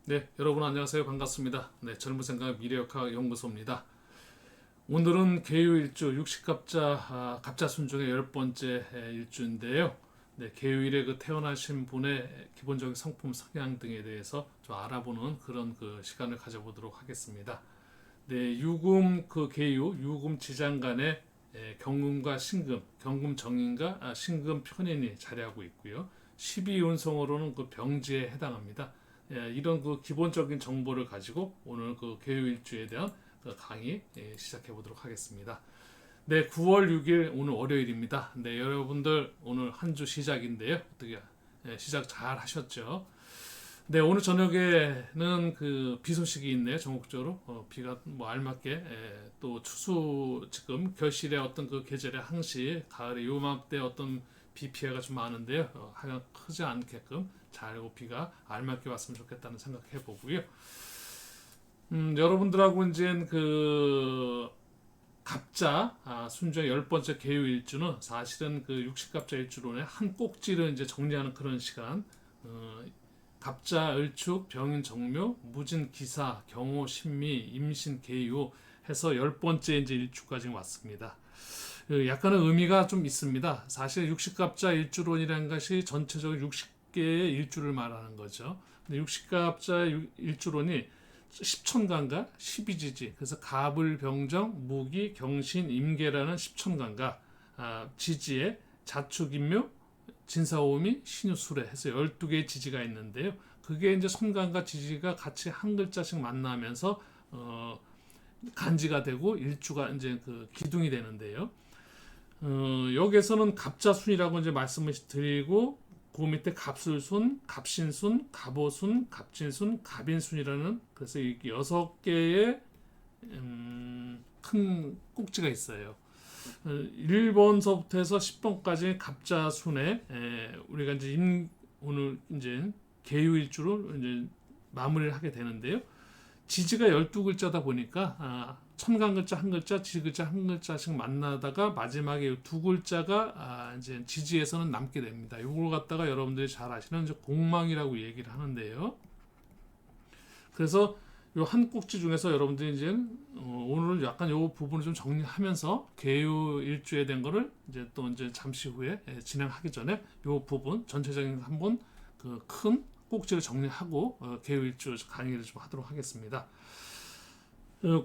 네, 여러분 안녕하세요. 반갑습니다. 네, 젊은 생각 미래역학 연구소입니다. 오늘은 개요일주 60갑자 갑자순 중의 10번째 일주인데요. 네, 개요일에 태어나신 분의 기본적인 성품 성향 등에 대해서 좀 알아보는 그런 시간을 가져보도록 하겠습니다. 네, 유금 개요, 유금 지장 간에 경금과 신금, 경금 정인과 신금 편인이 자리하고 있고요. 12운성으로는 병지에 해당합니다. 이런 기본적인 정보를 가지고 오늘 개요일주에 대한 강의 시작해 보도록 하겠습니다. 네, 9월 6일 오늘 월요일입니다. 네, 여러분들 오늘 한 주 시작인데요. 어떻게 시작 잘 하셨죠? 네, 오늘 저녁에는 비 소식이 있네요. 전국적으로 비가 알맞게 또 추수 지금 결실의 어떤 계절의 항시 가을의 요맘때 어떤 비 피해가 좀 많은데요. 하여간 크지 않게끔 잘 비가 알맞게 왔으면 좋겠다는 생각해 보고요. 여러분들하고 이제 갑자 순조의 10번째 개요 일주는 사실은 60갑자 일주론의 한 꼭지를 이제 정리하는 그런 시간. 갑자, 을축, 병인, 정묘, 무진, 기사, 경호, 신미, 임신, 개요 해서 10번째 이제 일주까지 왔습니다. 약간의 의미가 좀 있습니다. 사실 60갑자 일주론이라는 것이 전체적으로 60개의 일주를 말하는 거죠. 근데 60갑자 일주론이 10천간가 12지지, 그래서 갑을, 병정, 무기, 경신, 임계라는 10천간가 지지에 자축, 인묘, 진사오미, 신유술에 해서 12개의 지지가 있는데요. 그게 이제 손간과 지지가 같이 한 글자씩 만나면서 간지가 되고 일주가 이제 기둥이 되는데요. 여기에서는 갑자순이라고 이제 말씀을 드리고 그 밑에 갑술순, 갑신순, 갑오순, 갑진순, 갑인순이라는 그래서 이 6개의 큰 꼭지가 있어요. 1번서부터 해서 10번까지 갑자순에 우리가 이제 오늘 이제 개요일주로 이제 마무리를 하게 되는데요. 지지가 12글자다 보니까 천간글자 한 글자, 지글자 한 글자씩 만나다가 마지막에 두 글자가 이제 지지에서는 남게 됩니다. 이걸 갖다가 여러분들이 잘 아시는 이제 공망이라고 얘기를 하는데요. 그래서 이 한 꼭지 중에서 여러분들이 이제 오늘은 약간 이 부분을 좀 정리하면서 개요 일주에 된 거를 이제 또 이제 잠시 후에 진행하기 전에 이 부분 전체적인 한번 큰 꼭지를 정리하고 개요 일주 강의를 좀 하도록 하겠습니다.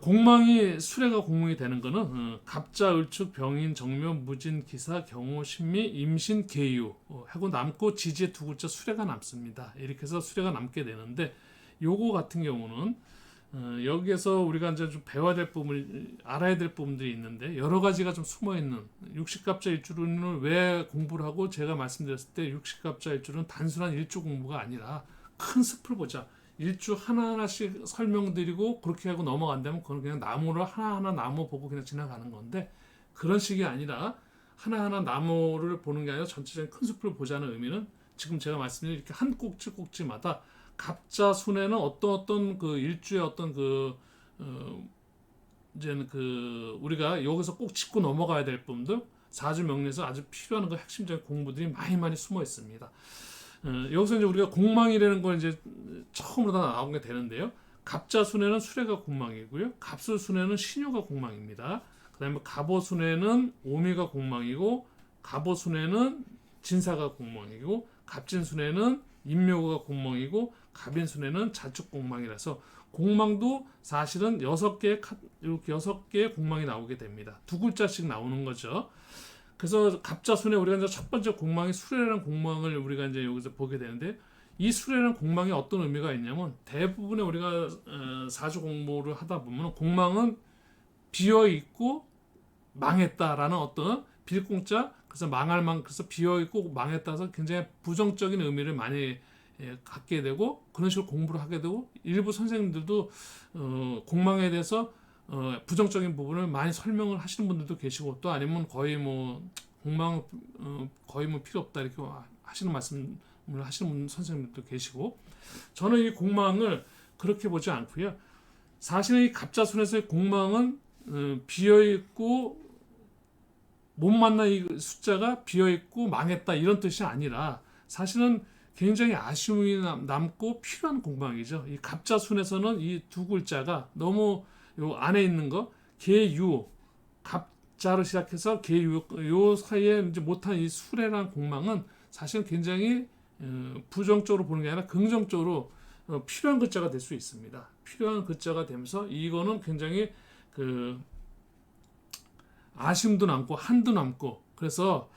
공망이 수레가 공망이 되는 거는 갑자, 을축, 병인, 정묘, 무진, 기사, 경호, 신미, 임신, 개유 하고 남고 지지의 두 글자 수레가 남습니다. 이렇게 해서 수레가 남게 되는데 요거 같은 경우는 여기에서 우리가 이제 좀 배워야 될 부분을 알아야 될 부분들이 있는데 여러 가지가 좀 숨어 있는 60갑자 일주를 왜 공부를 하고 제가 말씀드렸을 때 60갑자 일주는 단순한 일주 공부가 아니라 큰 숲을 보자. 일주 하나하나씩 설명드리고 그렇게 하고 넘어간다면 그건 그냥 나무를 하나하나 나무 보고 그냥 지나가는 건데 그런 식이 아니라 하나하나 나무를 보는 게 아니라 전체적인 큰 숲을 보자는 의미는 지금 제가 말씀드린 이렇게 한 꼭지 꼭지마다 갑자 순에는 어떤 일주의 어떤 이제는 우리가 여기서 꼭 짚고 넘어가야 될 부분들 사주 명리에서 아주 필요한 핵심적인 공부들이 많이 숨어 있습니다. 여기서 이제 우리가 공망이라는 걸 이제 처음으로 다 나온 게 되는데요. 갑자 순에는 수레가 공망이고요. 갑술 순에는 신유가 공망입니다. 그다음에 갑오 순에는 오미가 공망이고 갑오 순에는 진사가 공망이고 갑진 순에는 임묘가 공망이고 갑인 순에는 자축 공망이라서 공망도 사실은 6개의 이렇게 6개의 공망이 나오게 됩니다. 두 글자씩 나오는 거죠. 그래서 갑자순에 우리가 이제 첫 번째 공망이 수레라는 공망을 우리가 이제 여기서 보게 되는데 이 수레라는 공망이 어떤 의미가 있냐면 대부분의 우리가 사주 공부를 하다 보면 공망은 비어 있고 망했다라는 어떤 빌공자 그래서 망할 만 그래서 비어 있고 망했다서 굉장히 부정적인 의미를 많이 갖게 되고 그런 식으로 공부를 하게 되고 일부 선생님들도 공망에 대해서 부정적인 부분을 많이 설명을 하시는 분들도 계시고 또 아니면 거의 공망 거의 필요 없다 이렇게 하시는 말씀을 하시는 선생님들도 계시고 저는 이 공망을 그렇게 보지 않고요. 사실은 이 갑자순에서의 공망은 비어 있고 못 만나 이 숫자가 비어 있고 망했다 이런 뜻이 아니라 사실은 굉장히 아쉬움이 남고 필요한 공방이죠. 이 갑자순에서는 이 두 글자가 너무 요 안에 있는 거 계유 갑자로 시작해서 계유 요 사이에 이제 못한 이 수레라는 공망은 사실 굉장히 부정적으로 보는 게 아니라 긍정적으로 필요한 글자가 될 수 있습니다. 필요한 글자가 되면서 이거는 굉장히 그 아쉬움도 남고 한도 남고 그래서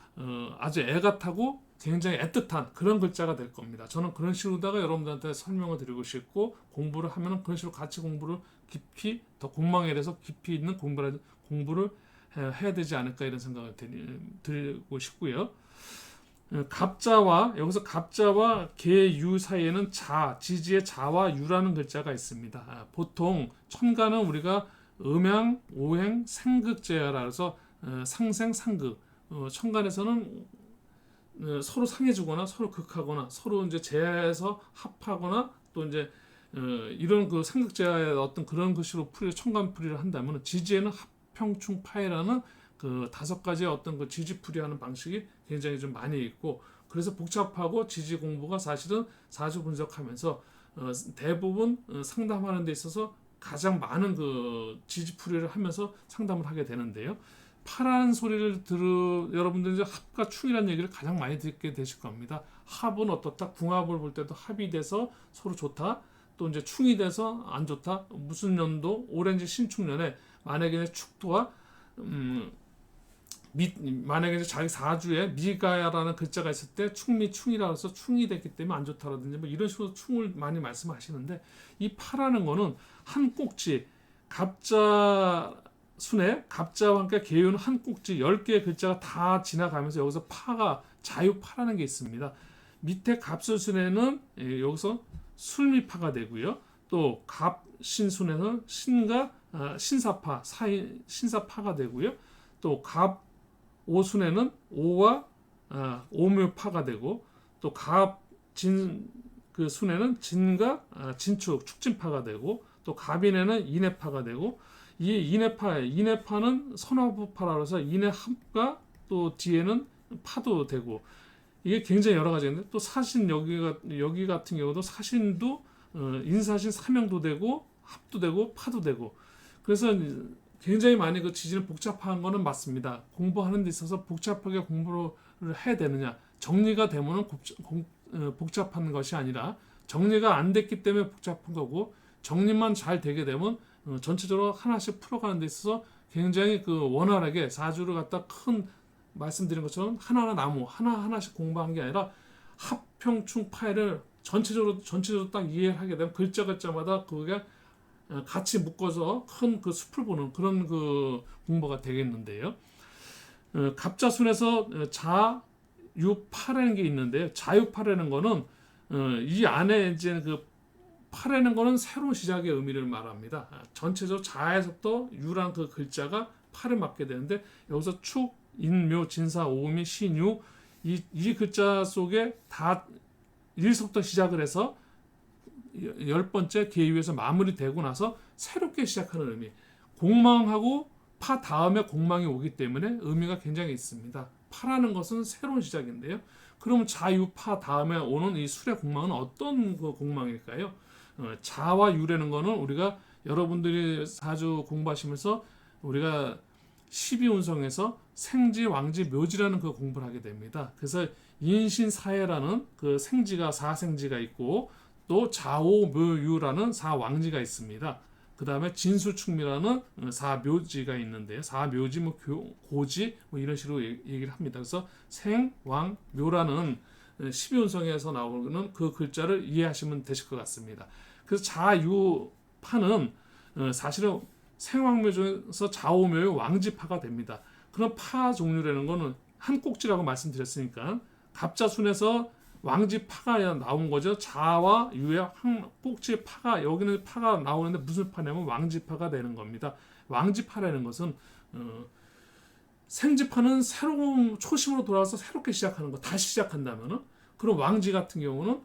아주 애가 타고 굉장히 애틋한 그런 글자가 될 겁니다. 저는 그런 식으로다가 여러분들한테 설명을 드리고 싶고 공부를 하면 그런 식으로 같이 공부를 깊이 더 공망에 대해서 깊이 있는 공부를 해야 되지 않을까 이런 생각을 드리고 싶고요. 갑자와 여기서 갑자와 계유 사이에는 지지의 자와 유라는 글자가 있습니다. 보통 천가는 우리가 음양, 오행, 생극제어라 해서 상생, 상극. 천간에서는 서로 상해주거나 서로 극하거나 서로 이제 제해서 합하거나 또 이제 이런 그 상극제어의 어떤 그런 것으로 천간풀이를 한다면 지지에는 합평충파해라는 그 5가지의 어떤 그 지지풀이하는 방식이 굉장히 좀 많이 있고 그래서 복잡하고 지지 공부가 사실은 사주 분석하면서 대부분 상담하는 데 있어서 가장 많은 그 지지풀이를 하면서 상담을 하게 되는데요. 파라는 소리를 여러분들이 이제 합과 충이라는 얘기를 가장 많이 듣게 되실 겁니다. 합은 어떻다? 궁합을 볼 때도 합이 돼서 서로 좋다. 또 이제 충이 돼서 안 좋다. 무슨 년도 오렌지 신축년에 만약에 축토와 만약에 이제 자기 사주에 미가야라는 글자가 있을 때 충미충이라 해서 충이 됐기 때문에 안 좋다라든지 뭐 이런 식으로 충을 많이 말씀하시는데 이 파라는 거는 한 꼭지 갑자 순에 갑자와 함께 계유는 한 꼭지 10개의 글자가 다 지나가면서 여기서 파가 자유파라는 게 있습니다. 밑에 갑술순에는 여기서 술미파가 되고요. 또 갑신순에는 신과 신사파 신사파가 되고요. 또 갑오순에는 오와 오묘파가 되고 또 갑진 그 순에는 진과 진축 축진파가 되고 또 갑인에는 인해파가 되고 이 인해파는 선화부파라 해서 인해합과 또 뒤에는 파도 되고 이게 굉장히 여러 가지 있는데 또 사신 여기 같은 경우도 사신도 인사신 사명도 되고 합도 되고 파도 되고 그래서 굉장히 많이 그 지지는 복잡한 거는 맞습니다. 공부하는 데 있어서 복잡하게 공부를 해야 되느냐 정리가 되면은 복잡한 것이 아니라 정리가 안 됐기 때문에 복잡한 거고 정리만 잘 되게 되면 전체적으로 하나씩 풀어가는 데 있어서 굉장히 그 원활하게 사주를 갖다 큰 말씀드린 것처럼 하나하나 나무 하나하나씩 공부한 게 아니라 합평충 파일을 전체적으로 딱 이해를 하게 되면 글자마다 그게 같이 묶어서 큰 그 숲을 보는 그런 그 공부가 되겠는데요. 갑자순에서 자유파라는 게 있는데요. 자유파라는 거는 이 안에 이제 그 파라는 거는 새로운 시작의 의미를 말합니다. 전체적으로 자에서부터 유란 그 글자가 파를 맡게 되는데 여기서 축, 인묘, 진사, 오미, 신유 이 글자 속에 다 1서부터 시작을 해서 10번째 계유에서 마무리되고 나서 새롭게 시작하는 의미. 공망하고 파 다음에 공망이 오기 때문에 의미가 굉장히 있습니다. 파라는 것은 새로운 시작인데요. 그러면 자유파 다음에 오는 이 술의 공망은 어떤 그 공망일까요? 자와 유라는 거는 우리가 여러분들이 사주 공부하시면서 우리가 12운성에서 생지, 왕지, 묘지라는 그 공부를 하게 됩니다. 그래서 인신사해라는 그 생지가 사생지가 있고 또 자오묘유라는 사왕지가 있습니다. 그 다음에 진수충미라는 사묘지가 있는데요. 사묘지, 뭐 고지 뭐 이런 식으로 얘기를 합니다. 그래서 생, 왕, 묘라는 12운성에서 나오는 그 글자를 이해하시면 되실 것 같습니다. 그래서 자유파는 사실은 생왕묘 중에서 자오묘의 왕지파가 됩니다. 그런 파 종류라는 거는 한 꼭지라고 말씀드렸으니까 갑자순에서 왕지파가 나온 거죠. 자와 유의 한 꼭지 파가 여기는 파가 나오는데 무슨 파냐면 왕지파가 되는 겁니다. 왕지파라는 것은 생지파는 새로운 초심으로 돌아와서 새롭게 시작하는 거 다시 시작한다면은 그럼 왕지 같은 경우는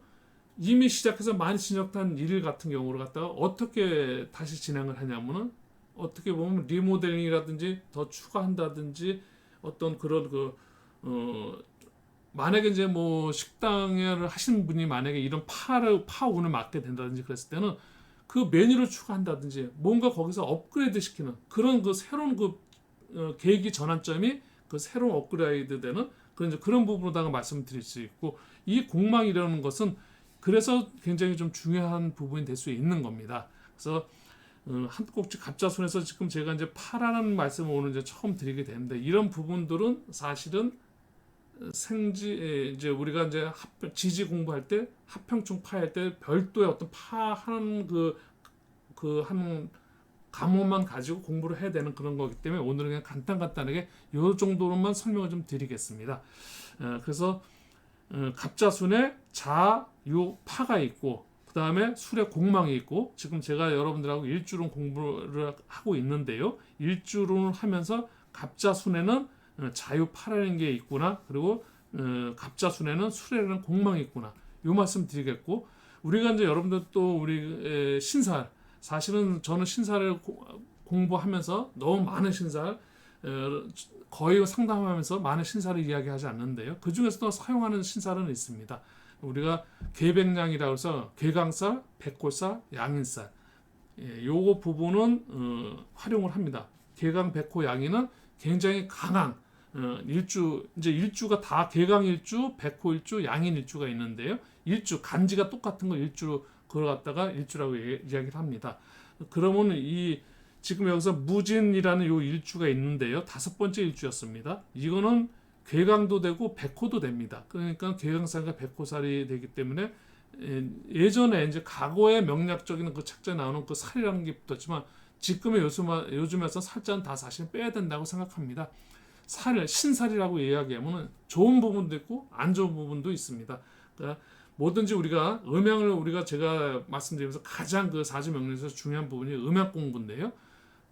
이미 시작해서 많이 진행한 일 같은 경우를 갖다가 어떻게 다시 진행을 하냐면은 어떻게 보면 리모델링이라든지 더 추가한다든지 어떤 그런 만약에 이제 뭐 식당을 하시는 분이 만약에 이런 파운을 맡게 된다든지 그랬을 때는 그 메뉴를 추가한다든지 뭔가 거기서 업그레이드 시키는 그런 그 새로운 그 계기 전환점이 그 새로운 업그레이드 되는 그런 이제 그런 부분으로다가 말씀드릴 수 있고, 이 공망이라는 것은 그래서 굉장히 좀 중요한 부분이 될 수 있는 겁니다. 그래서 한 꼭지 갑자손에서 지금 제가 이제 파라는 말씀을 오늘 이제 처음 드리게 되는데, 이런 부분들은 사실은 생지 이제 우리가 이제 지지 공부할 때 합평충 파할 때 별도의 어떤 파하는 한 과목만 가지고 공부를 해야 되는 그런 거기 때문에 오늘은 그냥 간단하게 이 정도로만 설명을 좀 드리겠습니다. 그래서 갑자순에 자, 유, 파가 있고 그 다음에 술에 공망이 있고, 지금 제가 여러분들하고 일주론 공부를 하고 있는데요. 일주론을 하면서 갑자순에는 자유파라는 게 있구나, 그리고 갑자순에는 술에는 공망이 있구나, 요 말씀 드리겠고, 우리가 이제 여러분들 또 우리 신살, 사실은 저는 신사를 공부하면서 너무 많은 신살, 거의 상담하면서 많은 신사를 이야기하지 않는데요. 그 중에서도 사용하는 신살은 있습니다. 우리가 계백량이라고 해서 계강살, 백골살, 양인살, 요거 부분은 활용을 합니다. 계강, 백호, 양인은 굉장히 강한 이제 일주가 다 계강 일주, 백호 일주, 양인 일주가 있는데요. 일주 간지가 똑같은 거 일주로 그걸 갖다가 일주라고 이야기를 합니다. 그러면 이 지금 여기서 무진이라는 요 일주가 있는데요. 5번째 일주였습니다. 이거는 괴강도 되고 백호도 됩니다. 그러니까 괴강살과 백호살이 되기 때문에 예전에 이제 과거의 명략적인 그 책자에 나오는 그 살이라는 게 붙었지만 지금의 요즘에서 살자는 다 사실 빼야 된다고 생각합니다. 신살이라고 이야기하면 좋은 부분도 있고 안 좋은 부분도 있습니다. 그러니까 뭐든지 우리가 음양을 우리가 제가 말씀드리면서 가장 그 사주명리에서 중요한 부분이 음양 공부인데요.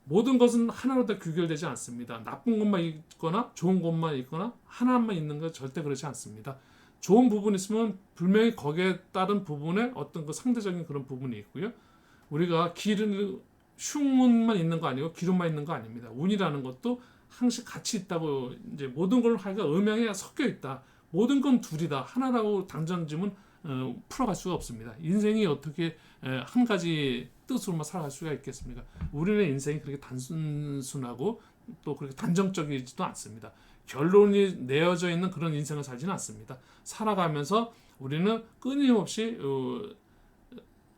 모든 것은 하나로 다 규결되지 않습니다. 나쁜 것만 있거나 좋은 것만 있거나 하나만 있는 건 절대 그렇지 않습니다. 좋은 부분이 있으면 분명히 거기에 따른 부분에 어떤 그 상대적인 그런 부분이 있고요. 우리가 흉운만 있는 거 아니고 기름만 있는 거 아닙니다. 운이라는 것도 항상 같이 있다고, 이제 모든 걸 하기가 음양에 섞여 있다. 모든 건 둘이다. 하나라고 당장지면 풀어갈 수가 없습니다. 인생이 어떻게 한 가지 뜻으로만 살아갈 수가 있겠습니까? 우리는 인생이 그렇게 단순하고 또 그렇게 단정적이지도 않습니다. 결론이 내어져 있는 그런 인생을 살지는 않습니다. 살아가면서 우리는 끊임없이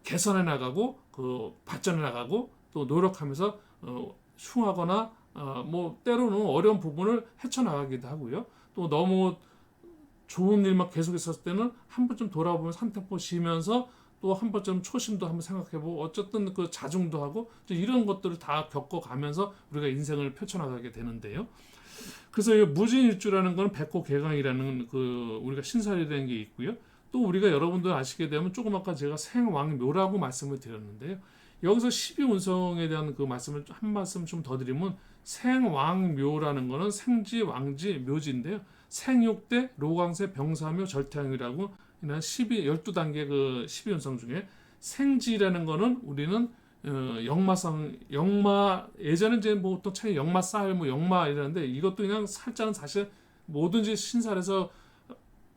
개선해 나가고 발전해 나가고 또 노력하면서 흉하거나 뭐 때로는 어려운 부분을 헤쳐나가기도 하고요. 또 너무 좋은 일만 계속 있었을 때는 한 번쯤 돌아보면서 한 템포 쉬면서 또 한 번쯤 초심도 한번 생각해보고 어쨌든 그 자중도 하고 이런 것들을 다 겪어가면서 우리가 인생을 펼쳐나가게 되는데요. 그래서 이 무진일주라는 건 백호개강이라는 그 우리가 신살이라는 게 있고요. 또 우리가 여러분들 아시게 되면 조금 아까 제가 생왕묘라고 말씀을 드렸는데요. 여기서 12운성에 대한 그 말씀을 한 말씀 좀 더 드리면, 생왕묘라는 거는 생지, 왕지, 묘지인데요. 생육대, 로강세, 병사묘, 절태항이라고 12단계 그 12운성 중에 생지라는 거는 우리는 예전에 이제 뭐 또 책에 역마살 뭐 역마 이러는데, 이것도 그냥 살자는 사실 뭐든지 신살에서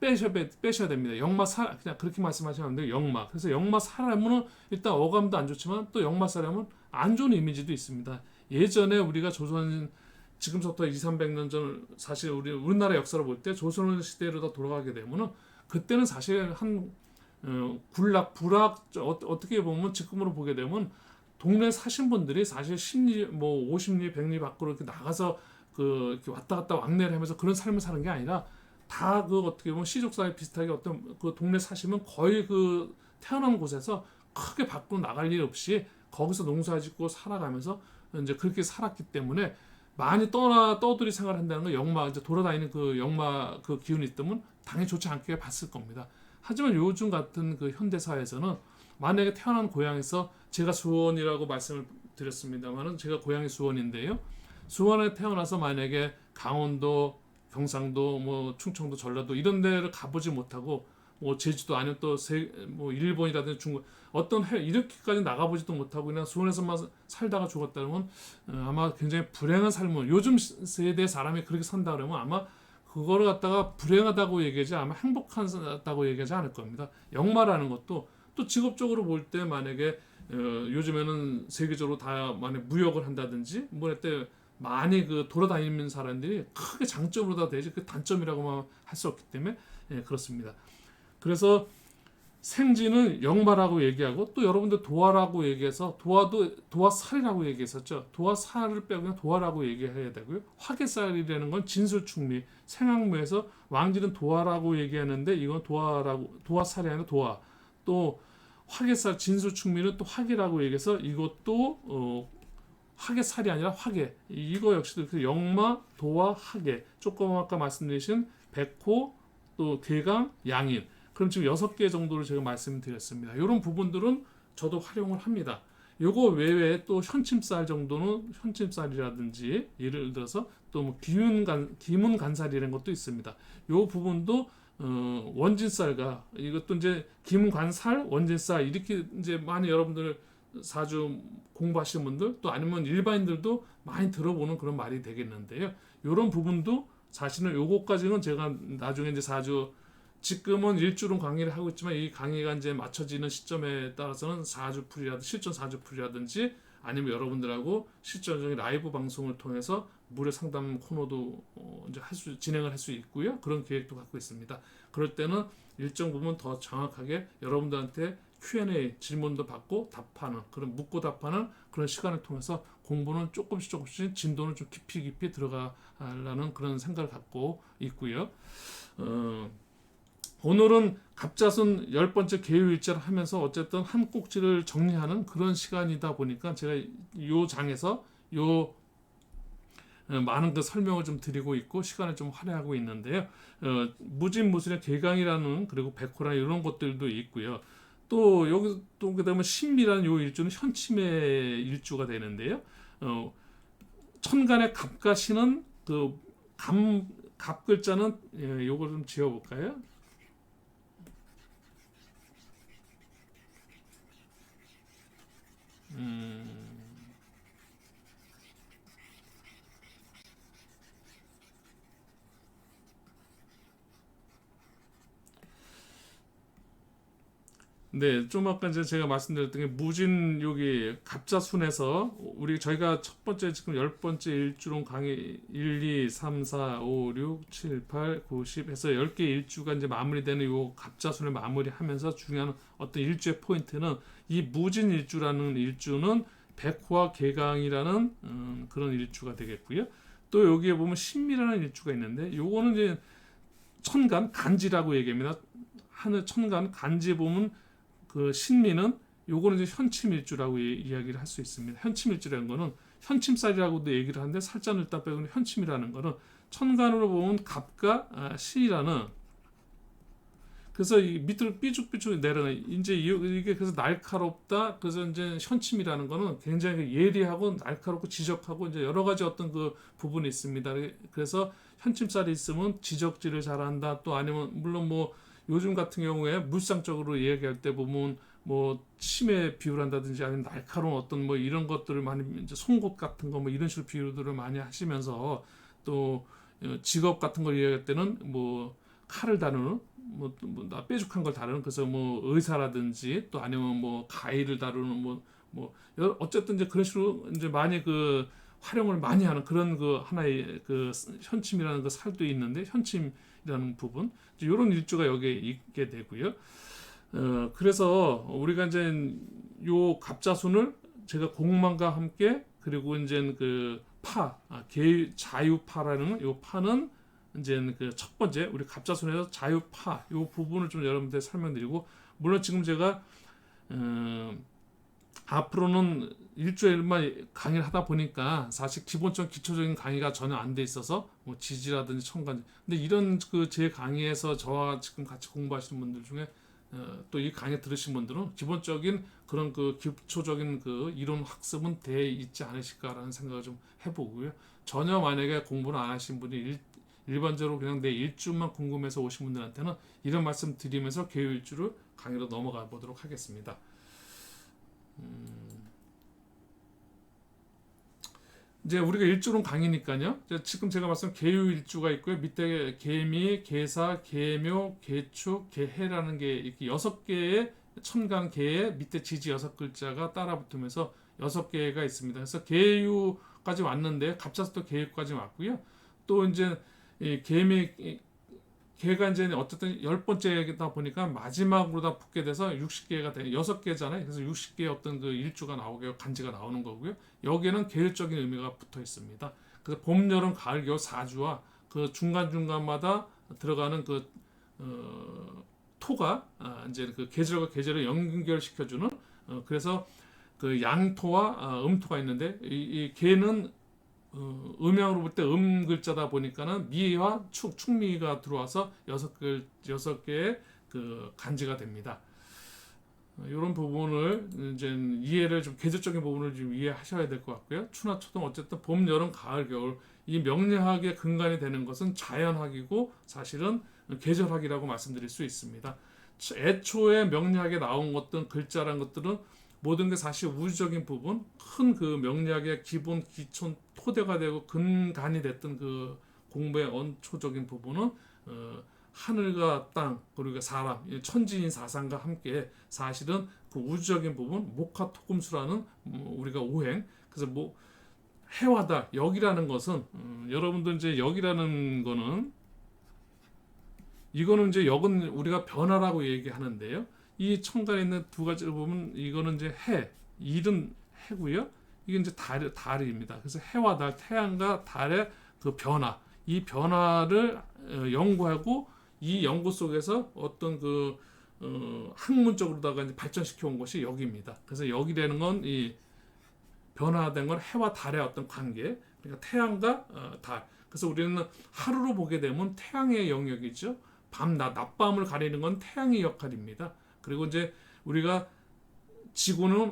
빼셔야 됩니다. 역마살 그냥 그렇게 말씀하시면 안 돼요. 역마. 그래서 역마살하면은 일단 어감도 안 좋지만 또 역마살하면 안 좋은 이미지도 있습니다. 예전에 우리가 조선 지금부터 2,300년 전 사실 우리나라 역사를 볼 때 조선 시대로 다 돌아가게 되면은 그때는 사실 한 군락 부락 어떻게 보면 지금으로 보게 되면 동네 사신 분들이 사실 10리 뭐 50리 100리 밖으로 이렇게 나가서 이렇게 왔다 갔다 왕래를 하면서 그런 삶을 사는 게 아니라 다 어떻게 보면 시족사회 비슷하게 어떤 그 동네 사시면 거의 그 태어난 곳에서 크게 밖으로 나갈 일 없이 거기서 농사짓고 살아가면서 이제 그렇게 살았기 때문에 많이 떠들이 생활한다는 거, 역마 이제 돌아다니는 그 역마 그 기운이 있다면 당연히 좋지 않게 봤을 겁니다. 하지만 요즘 같은 그 현대 사회에서는 만약에 태어난 고향에서, 제가 수원이라고 말씀을 드렸습니다만은 제가 고향이 수원인데요. 수원에 태어나서 만약에 강원도, 경상도, 뭐 충청도, 전라도 이런 데를 가보지 못하고 뭐 제주도 아니면 또 뭐 일본이라든지 중국 어떤 이렇게까지 나가보지도 못하고 그냥 수원에서만 살다가 죽었다면 아마 굉장히 불행한 삶을, 요즘 세대 사람이 그렇게 산다 그러면 아마 그거를 갖다가 불행하다고 얘기하지 아마 행복하다고 얘기하지 않을 겁니다. 역마라는 것도 또 직업적으로 볼 때 만약에 요즘에는 세계적으로 다 만약 무역을 한다든지 뭐 때 많이 그 돌아다니는 사람들이 크게 장점으로 다 되지 그 단점이라고만 할 수 없기 때문에 예, 그렇습니다. 그래서 생지는 역마라고 얘기하고 또 여러분들 도화라고 얘기해서 도화도 도화살이라고 얘기했었죠. 도화살을 빼고 그냥 도화라고 얘기해야 되고요. 화개살이라는 건 진술충리 생학묘에서 왕지는 도화라고 얘기하는데 이건 도화라고 도화살이 아니라 도화. 또 화개살 진술충리는 또 화개라고 얘기해서 이것도 화개살이 아니라 화개. 이거 역시도 그 역마 도화 화개. 조금 아까 말씀드린 백호 또 괴강 양인. 그럼 지금 6개 정도를 제가 말씀드렸습니다. 이런 부분들은 저도 활용을 합니다. 요거 외에 또 현침살 정도는 현침살이라든지 예를 들어서 또 뭐 기문간살이라는 것도 있습니다. 요 부분도 원진살과 이것도 이제 기문간살, 원진살 이렇게 이제 많이 여러분들 사주 공부하시는 분들 또 아니면 일반인들도 많이 들어보는 그런 말이 되겠는데요. 요런 부분도 사실은 요거까지는 제가 나중에 이제 사주 지금은 일주론 강의를 하고 있지만 이 강의가 이제 맞춰지는 시점에 따라서는 사주풀이라든지 실전 사주풀이라든지 아니면 여러분들하고 실전적인 라이브 방송을 통해서 무료 상담 코너도 이제 진행을 할 수 있고요. 그런 계획도 갖고 있습니다. 그럴 때는 일정 부분 더 정확하게 여러분들한테 Q&A 질문도 받고 답하는 그런 묻고 답하는 그런 시간을 통해서 공부는 조금씩 진도는 좀 깊이 들어가려는 그런 생각을 갖고 있고요. 오늘은 갑자순 10번째 계유일자를 하면서 어쨌든 한 꼭지를 정리하는 그런 시간이다 보니까 제가 이 장에서 요 많은 그 설명을 좀 드리고 있고 시간을 좀 할애하고 있는데요. 무진무술의 괴강이라는 그리고 백호라 이런 것들도 있고요. 또 여기 또 그다음에 신미라는 요 일주는 현침의 일주가 되는데요. 천간의 갑가시는 그 갑 글자는 요걸 좀 지어볼까요? 네, 좀 아까 이제 제가 말씀드렸던 게 무진 여기 갑자순에서 저희가 첫 번째 지금 10번째 일주론 강의 1, 2, 3, 4, 5, 6, 7, 8, 9, 10 해서 10개 일주가 이제 마무리되는 요 갑자순을 마무리하면서 중요한 어떤 일주의 포인트는 이 무진 일주라는 일주는 백호와 개강이라는 그런 일주가 되겠고요. 또 여기에 보면 신미라는 일주가 있는데 요거는 이제 천간 간지라고 얘기합니다. 하늘 천간 간지 보면 그 신미는 요거는 이제 현침일주라고 이야기를 할 수 있습니다. 현침일주라는 거는 현침살이라고도 얘기를 하는데 살자는 일단 빼고는 현침이라는 거는 천간으로 보면 갑과 신이라는 그래서 이 밑으로 삐죽삐죽 내려가 이제 이게 그래서 날카롭다. 그래서 이제 현침이라는 거는 굉장히 예리하고 날카롭고 지적하고 이제 여러 가지 어떤 그 부분이 있습니다. 그래서 현침살이 있으면 지적질을 잘한다. 또 아니면 물론 뭐 요즘 같은 경우에 물상적으로 이야기할 때 보면 뭐 침에 비유를 한다든지 아니면 날카로운 어떤 뭐 이런 것들을 많이 이제 송곳 같은 거 뭐 이런 식으로 비유들을 많이 하시면서 또 직업 같은 걸 이야기할 때는 뭐 칼을 다루는 나 뾰족한 걸 다루는 그래서 뭐 의사라든지 또 아니면 뭐 가위를 다루는 뭐 어쨌든 이제 그런 식으로 이제 많이 그 활용을 많이 하는 그런 그 하나의 그 현침이라는 그 살도 있는데 현침이라는 부분 이런 일주가 여기에 있게 되고요. 그래서 우리가 이제 요 갑자순을 제가 공만과 함께 그리고 이제 그 자유파라는 요 파는 이제 그 첫 번째 우리 갑자순에서 자유파 요 부분을 좀 여러분들 설명드리고 물론 지금 제가 앞으로는 일주일만 강의를 하다 보니까 사실 기본적 기초적인 강의가 전혀 안 돼 있어서 뭐 지지라든지 청간 근데 이런 그 제 강의에서 저와 지금 같이 공부하시는 분들 중에 또 이 강의 들으신 분들은 기본적인 그런 그 기초적인 그 이론 학습은 돼 있지 않으실까라는 생각을 좀 해보고요. 전혀 만약에 공부를 안 하신 분이 일반적으로 그냥 내 일주만 궁금해서 오신 분들한테는 이런 말씀 드리면서 개요일주를 강의로 넘어가 보도록 하겠습니다. 이제 우리가 일주는 강이니까요. 이제 지금 제가 말씀 계유 일주가 있고요. 밑에 계미, 계사, 계묘, 계축, 계해라는 게 이렇게 6개의 천간 계에 밑에 지지 6글자가 따라 붙으면서 6개가 있습니다. 그래서 계유까지 왔는데 갑자스도 계유까지 왔고요. 또 이제 이 계미 개가 이제 어쨌든 10번째다 보니까 마지막으로 다 붙게 돼서 60개가 돼 6개잖아요. 그래서 60개의 어떤 그 일주가 나오게 간지가 나오는 거고요. 여기에는 계율적인 의미가 붙어 있습니다. 그래서 봄, 여름, 가을, 겨울 4주와 그 중간중간마다 들어가는 그 토가 이제 그 계절과 계절을 연결시켜주는 그래서 그 양토와 음토가 있는데 이 개는 음양으로 볼 때 글자다 보니까는 미와 축미가 들어와서 6개의 그 간지가 됩니다. 이런 부분을 이제 이해를 좀 계절적인 부분을 좀 이해하셔야 될 것 같고요. 추나 초동 어쨌든 봄, 여름, 가을, 겨울 이 명리학의 근간이 되는 것은 자연학이고 사실은 계절학이라고 말씀드릴 수 있습니다. 애초에 명리학에 나온 것들 글자란 것들은 모든 게 사실 우주적인 부분, 큰 그 명리학의 기본 기촌 토대가 되고 근간이 됐던 그 공부의 원초적인 부분은 하늘과 땅 그리고 사람, 천지인 사상과 함께 사실은 그 우주적인 부분, 목화토금수라는 우리가 오행, 그래서 뭐 해와 달 역이라는 것은 여러분들 이제 역이라는 거는 이거는 이제 역은 우리가 변화라고 얘기하는데요. 이 천간에 있는 두 가지를 보면 이거는 이제 해, 일은 해고요. 이게 이제 달입니다. 그래서 해와 달, 태양과 달의 그 변화, 이 변화를 연구하고 이 연구 속에서 어떤 그 학문적으로다가 이제 발전시켜 온 것이 역입니다. 그래서 역이라는 건 이 변화된 건 해와 달의 어떤 관계, 그러니까 태양과 달. 그래서 우리는 하루로 보게 되면 태양의 영역이죠. 낮밤을 가리는 건 태양의 역할입니다. 그리고 이제 우리가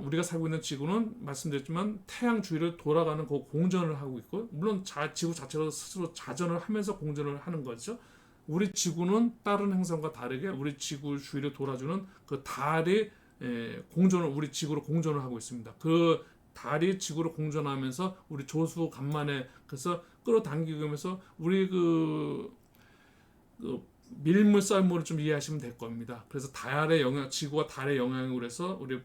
우리가 살고 있는 지구는 말씀드렸지만 태양 주위를 돌아가는 그 공전을 하고 있고 물론 지구 자체로 스스로 자전을 하면서 공전을 하는 거죠. 우리 지구는 다른 행성과 다르게 우리 지구 주위를 돌아주는 그 달이 공전을 우리 지구로 공전을 하고 있습니다. 그 달이 지구로 공전하면서 우리 조수 간만에 그래서 끌어당기면서 우리 그 밀물 썰물을 좀 이해하시면 될 겁니다. 그래서 지구와 달의 영향으로 해서 우리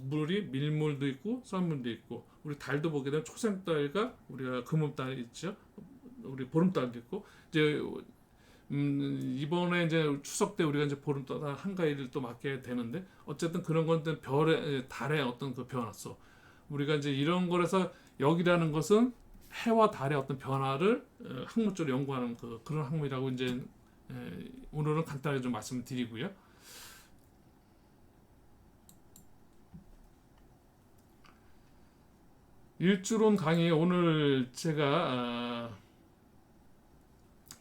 물이 밀물도 있고 썰물도 있고 우리 달도 보게 되면 초생달과 우리가 금음달 있죠. 우리 보름달도 있고 이제 이번에 이제 추석 때 우리가 이제 보름달 한가위를 또 맞게 되는데 어쨌든 그런 건 달의 어떤 그 변화소 우리가 이제 이런 거라서 역이라는 것은 해와 달의 어떤 변화를 학문적으로 연구하는 그런 학문이라고 이제 오늘은 간단하게 좀 말씀을 드리고요. 일주론 강의 오늘 제가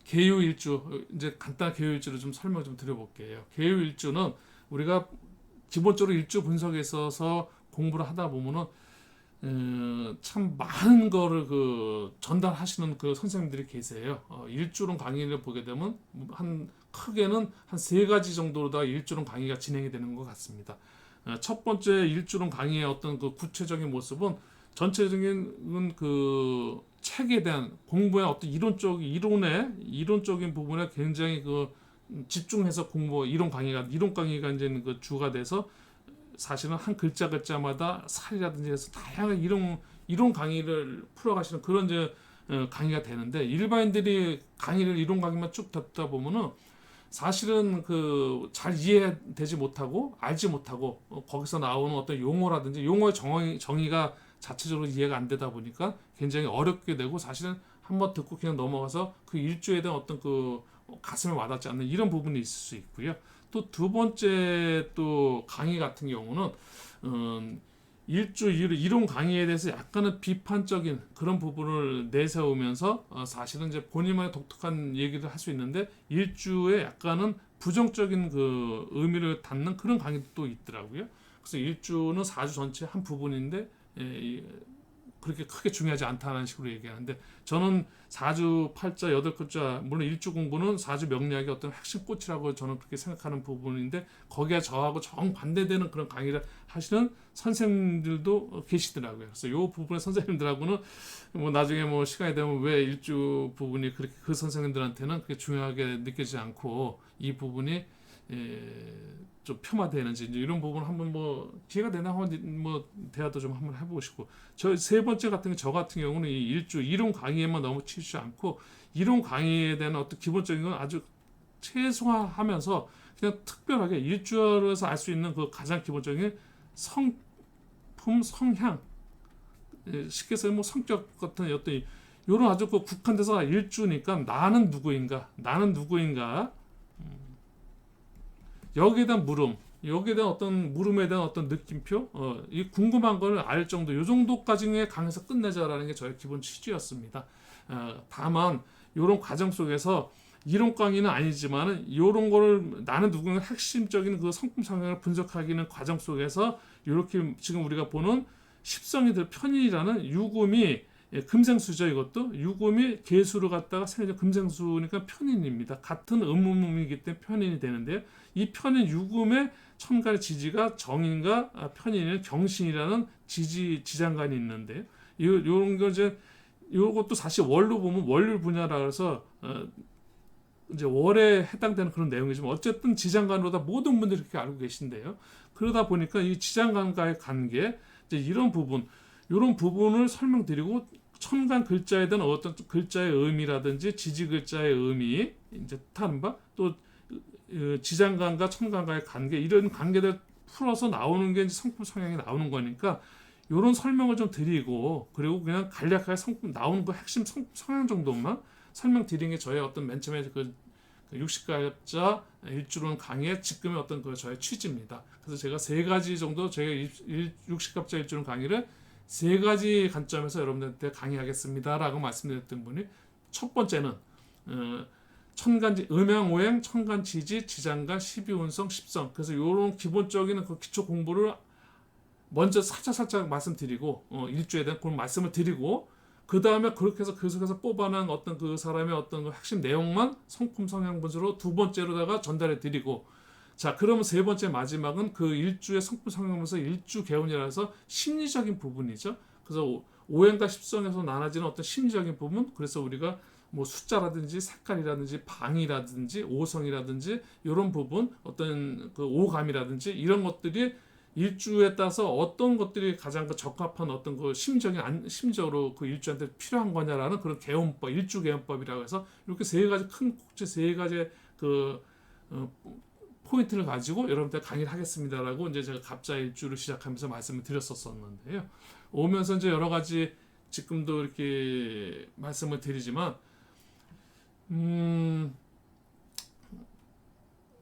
계유일주 이제 간단한 계유일주를 좀 설명 좀 드려볼게요. 계유일주는 우리가 기본적으로 일주 분석에 있어서 공부를 하다 보면은 참 많은 거를 전달하시는 그 선생님들이 계세요. 일주론 강의를 보게 되면 크게는 한 3가지 정도로 다 일주론 강의가 진행이 되는 것 같습니다. 첫 번째 일주론 강의의 어떤 그 구체적인 모습은 전체적인 그 책에 대한 공부의 어떤 이론적인 부분에 굉장히 집중해서 이론 강의가 이제 그 주가 돼서 사실은 한 글자마다 살이라든지 해서 다양한 이론 강의를 풀어가시는 그런 이제 강의가 되는데 일반인들이 이론 강의만 쭉 듣다 보면은 사실은 잘 이해되지 못하고 알지 못하고 거기서 나오는 어떤 용어라든지 용어의 정의가 자체적으로 이해가 안 되다 보니까 굉장히 어렵게 되고 사실은 한번 듣고 그냥 넘어가서 그 일주에 대한 어떤 가슴에 와닿지 않는 이런 부분이 있을 수 있고요. 또 두 번째 또 강의 같은 경우는 이론 강의에 대해서 약간은 비판적인 그런 부분을 내세우면서 사실은 이제 본인만의 독특한 얘기를 할 수 있는데 일주에 약간은 부정적인 의미를 담는 그런 강의도 또 있더라고요. 그래서 일주는 4주 전체 한 부분인데 그렇게 크게 중요하지 않다는 식으로 얘기하는데 저는 사주 팔자 여덟 글자 물론 일주 공부는 사주 명리학의 어떤 핵심 꽃이라고 저는 그렇게 생각하는 부분인데 거기에 저하고 정반대되는 그런 강의를 하시는 선생님들도 계시더라고요. 그래서 이 부분의 선생님들하고는 뭐 나중에 뭐 시간이 되면 왜 일주 부분이 그렇게 그 선생님들한테는 그렇게 중요하게 느껴지지 않고 이 부분이 좀 폄하되는지 이제 이런 부분 한번 뭐 기회가 되나 한번 뭐 대화도 좀 한번 해보시고 저 세 번째 같은 저 같은 경우는 이 일주 이론 강의에만 너무 치우지 않고 이론 강의에 대한 어떤 기본적인 건 아주 최소화하면서 그냥 특별하게 일주에서 알 수 있는 그 가장 기본적인 성품 성향 쉽게 해서 뭐 성격 같은 어떤 이런 아주 그 국한돼서 일주니까 나는 누구인가 여기에 대한 물음, 여기에 대한 어떤 물음에 대한 어떤 느낌표, 이 궁금한 걸 알 정도, 요 정도까지의 강에서 끝내자라는 게 저의 기본 취지였습니다. 다만 이런 과정 속에서 이론 강의는 아니지만은 이런 거를 나는 누군가 핵심적인 그 성품 성향을 분석하기는 과정 속에서 이렇게 지금 우리가 보는 십성이들 편인이라는 유금이 금생수죠. 이것도 유금이 개수를 갖다가 생겨 금생수니까 편인입니다. 같은 음음이기 때문에 편인이 되는데요. 이 편인 유금의 천간의 지지가 정인과 편인의 경신이라는 지장간이 있는데요. 요런 거 이제 요것도 사실 월로 보면 월률 분야라 해서 이제 월에 해당되는 그런 내용이지만 어쨌든 지장간으로다 모든 분들이 그렇게 알고 계신데요. 그러다 보니까 이 지장간과의 관계 이제 이런 부분을 설명드리고 천간 글자에 대한 어떤 글자의 의미라든지 지지 글자의 의미 이제 뜻하는 바또 지장간과 천간과의 관계 이런 관계들 풀어서 나오는 게 이제 성품 성향이 나오는 거니까 이런 설명을 좀 드리고 그리고 그냥 간략하게 성품 나오는 거 핵심 성품 성향 정도만 설명드리는 게 저의 어떤 맨 처음에 그 60가자 일주론 강의의 지금의 어떤 그 저의 취지입니다. 그래서 제가 세 가지 정도 제가 60가자 일주론 강의를 세 가지 관점에서 여러분들한테 강의하겠습니다라고 말씀드렸던 분이 첫 번째는 천간지 음양오행 천간지지 지장간 십이운성 십성 그래서 이런 기본적인 그 기초 공부를 먼저 살짝 말씀드리고 일주에 대한 그런 말씀을 드리고 그 다음에 그렇게 해서 계속해서 뽑아낸 어떤 그 사람의 어떤 그 핵심 내용만 성품 성향 분석으로 두 번째로다가 전달해 드리고 자 그러면 세 번째 마지막은 그 일주의 성품 성향에서 일주 개운이라서 심리적인 부분이죠. 그래서 오행과 십성에서 나눠지는 어떤 심리적인 부분 그래서 우리가 뭐 숫자라든지 색깔이라든지 방이라든지 오성이라든지 이런 부분 어떤 그 오감이라든지 이런 것들이 일주에 따라서 어떤 것들이 가장 그 적합한 어떤 그 심적으로 그 일주한테 필요한 거냐라는 그런 개운법 일주 개운법이라고 해서 이렇게 세 가지 큰 꼭지 세 가지 그 포인트를 가지고 여러분들 강의를 하겠습니다라고 이제 제가 갑자 일주를 시작하면서 말씀을 드렸었는데요. 오면서 이제 여러 가지 지금도 이렇게 말씀을 드리지만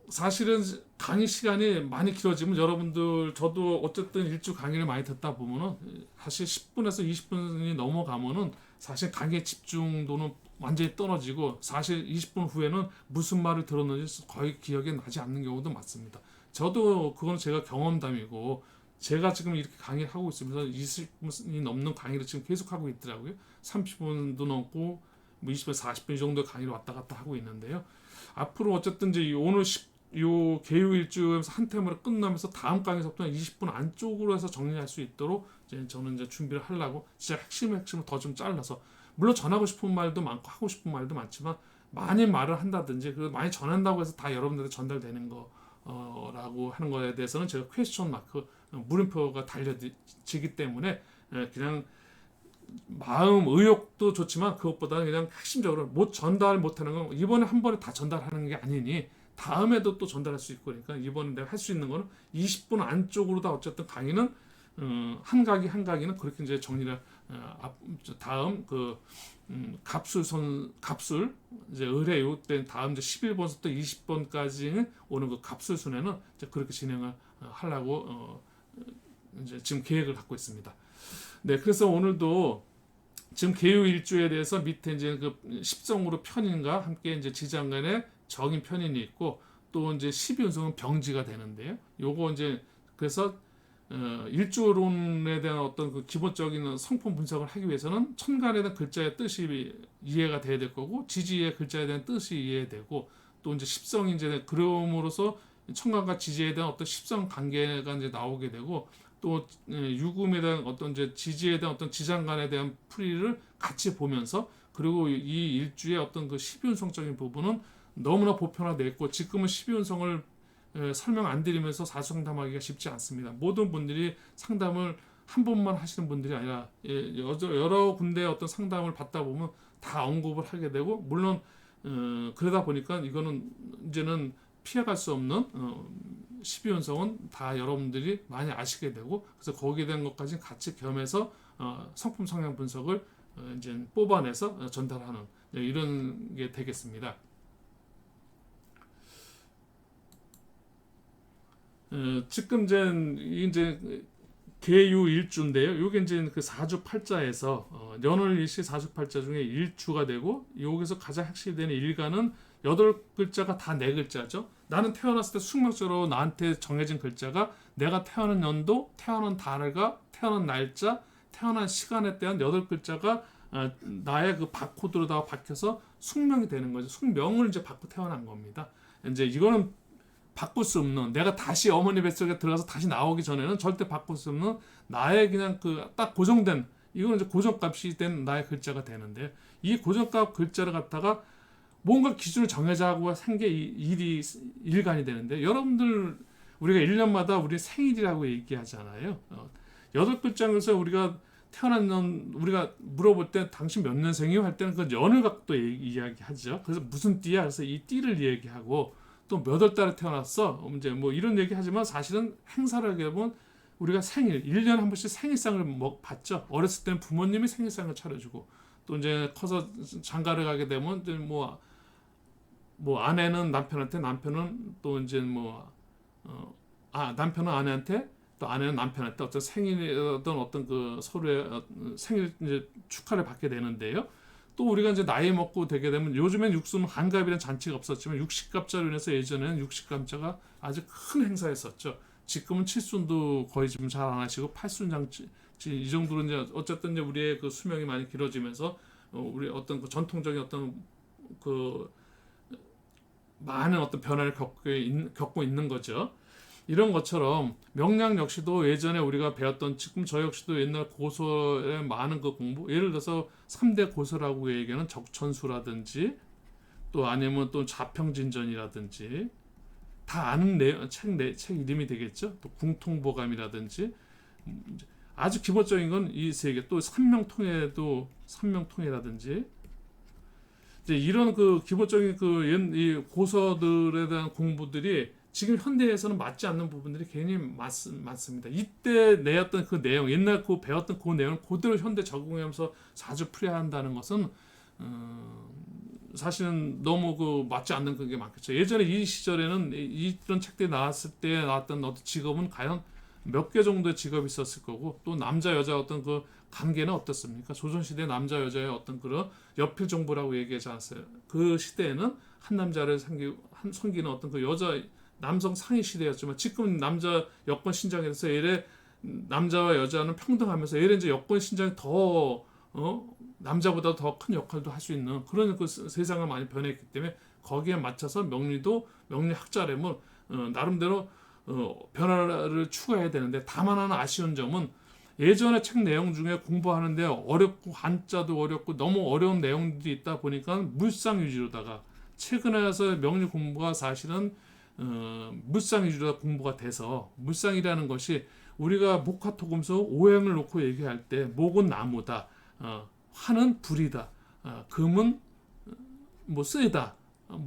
사실은 강의 시간이 많이 길어지면 여러분들 저도 어쨌든 일주 강의를 많이 듣다 보면은 사실 10분에서 20분이 넘어가면은 사실 강의 집중도는 완전히 떨어지고 사실 20분 후에는 무슨 말을 들었는지 거의 기억이 나지 않는 경우도 많습니다. 저도 그건 제가 경험담이고 제가 지금 이렇게 강의를 하고 있으면서 20분이 넘는 강의를 지금 계속 하고 있더라고요. 30분도 넘고 뭐 20분, 40분 정도 강의를 왔다 갔다 하고 있는데요. 앞으로 어쨌든 이제 오늘 요 개요 일주에서 한 테마를 끝나면서 다음 강의서부터 20분 안쪽으로 해서 정리할 수 있도록 이제 저는 이제 준비를 하려고 진짜 핵심을 더 좀 잘라서 물론 전하고 싶은 말도 많고 하고 싶은 말도 많지만 많이 말을 한다든지 그 많이 전한다고 해서 다 여러분들한테 전달되는 거라고 하는 거에 대해서는 제가 퀘스천 마크 물음표가 달려지기 때문에 그냥 마음 의욕도 좋지만 그것보다는 그냥 핵심적으로 못 전달 못하는 건 이번에 한 번에 다 전달하는 게 아니니 다음에도 또 전달할 수 있고 그러니까 이번에 내가 할 수 있는 거는 20분 안쪽으로 다 어쨌든 강의는 한 각이는 그렇게 이제 정리를 다음 그 갑술 이제 의뢰 요때 다음 이제 11번부터 20번까지 오는 그 갑술 순에는 이제 그렇게 진행을 하려고 이제 지금 계획을 갖고 있습니다. 네, 그래서 오늘도 지금 개요 일주에 대해서 밑에 이제 그 십성으로 편인과 함께 이제 지장간에 정인 편인이 있고 또 이제 십이운성은 병지가 되는데요. 요거 이제 그래서 일주론에 대한 어떤 그 기본적인 성품 분석을 하기 위해서는 천간에 대한 글자의 뜻이 이해가 돼야 될 거고 지지의 글자에 대한 뜻이 이해되고 또 이제 십성이 이제 그럼으로써 천간과 지지에 대한 어떤 십성 관계가 이제 나오게 되고 또 유금에 대한 어떤 이제 지지에 대한 어떤 지장간에 대한 풀이를 같이 보면서 그리고 이 일주의 어떤 그 십이운성적인 부분은 너무나 보편화되어 있고 지금은 십이운성을 설명 안 드리면서 사주상담하기가 쉽지 않습니다. 모든 분들이 상담을 한 번만 하시는 분들이 아니라 여러 군데의 어떤 상담을 받다 보면 다 언급을 하게 되고 물론 그러다 보니까 이거는 이제는 피해갈 수 없는 12연성은 다 여러분들이 많이 아시게 되고 그래서 거기에 대한 것까지 같이 겸해서 성품 성향 분석을 이제 뽑아내서 전달하는 이런 게 되겠습니다. 지금 이제 계유 일주인데요. 이게 이제 그 사주팔자에서 연월일시 사주팔자 중에 일주가 되고 여기서 가장 핵심이 되는 일간은 8글자가 다 4글자죠. 나는 태어났을 때 숙명적으로 나한테 정해진 글자가 내가 태어난 연도, 태어난 달과 태어난 날짜, 태어난 시간에 대한 8글자가 나의 그 바코드로다가 박혀서 숙명이 되는 거죠. 숙명을 이제 받고 태어난 겁니다. 이제 이거는 바꿀 수 없는 내가 다시 어머니 뱃속에 들어가서 다시 나오기 전에는 절대 바꿀 수 없는 나의 그냥 그 딱 고정된 이거는 이제 고정값이 된 나의 글자가 되는데 이 고정값 글자를 갖다가 뭔가 기준을 정해자고 한 게 일이 일간이 되는데 여러분들 우리가 1년마다 우리 생일이라고 얘기하잖아요. 8글자에서 우리가 태어난 년 우리가 물어볼 때 당신 몇 년생이요? 할 때는 그 연을 갖고 또 이야기하죠. 그래서 무슨 띠야? 그래서 이 띠를 얘기하고 또 몇 월 달에 태어났어? 이제 뭐 이런 얘기 하지만 사실은 행사를 하게 되면 우리가 생일 1년에 한 번씩 생일상을 받죠. 어렸을 때는 부모님이 생일상을 차려주고 또 이제 커서 장가를 가게 되면 이제 뭐 아내는 남편한테 남편은 또 이제 남편은 아내한테 또 아내는 남편한테 어떤 생일이든 어떤 그 서로의 생일 이제 축하를 받게 되는데요. 또 우리가 이제 나이 먹고 되게 되면 요즘엔 육수는 한갑이라는 잔치가 없었지만 육식갑자로 인해서 예전에는 육식갑자가 아주 큰 행사였었죠. 지금은 칠순도 거의 지금 잘 안 하시고 팔순장치 이 정도로 이제 어쨌든 이제 우리의 그 수명이 많이 길어지면서 우리 어떤 그 전통적인 어떤 그 많은 어떤 변화를 겪고 있는 거죠. 이런 것처럼 명량 역시도 예전에 우리가 배웠던 지금 저 역시도 옛날 고서의 많은 그 공부 예를 들어서 3대 고서라고 얘기하는 적천수라든지 또 아니면 또 자평진전이라든지 다 아는 책 이름이 되겠죠. 또 궁통보감이라든지 아주 기본적인 건 이 세 개 또 삼명통해라든지 이제 이런 그 기본적인 이 고서들에 대한 공부들이 지금 현대에서는 맞지 않는 부분들이 굉장히 많습니다. 이때 내었던 그 내용, 옛날 그 배웠던 그 내용을 그대로 현대 적용하면서 자주 풀이한다는 것은 사실은 너무 그 맞지 않는 그게 많겠죠. 예전에 이 시절에는 이런 책들이 나왔을 때 나왔던 어떤 직업은 과연 몇 개 정도의 직업이 있었을 거고 또 남자 여자 어떤 그 관계는 어떻습니까? 조선시대 남자 여자의 어떤 그런 여필 정보라고 얘기하지 않았어요. 그 시대에는 한 남자를 섬기는 어떤 그 여자 남성 상위 시대였지만 지금 남자 여권 신장에 대해서 예래 남자와 여자는 평등하면서 예래 이제 여권 신장이 더 남자보다 더 큰 역할도 할 수 있는 그런 그 세상을 많이 변했기 때문에 거기에 맞춰서 명리 학자라면 나름대로 변화를 추가해야 되는데 다만 하나 아쉬운 점은 예전에 책 내용 중에 공부하는데 어렵고 한자도 어렵고 너무 어려운 내용들이 있다 보니까 물상 위주로다가 최근에 와서 명리 공부가 사실은 물상 위주로 공부가 돼서 물상이라는 것이 우리가 목화토금수 오행을 놓고 얘기할 때 목은 나무다, 화는 불이다, 금은 쓰이다,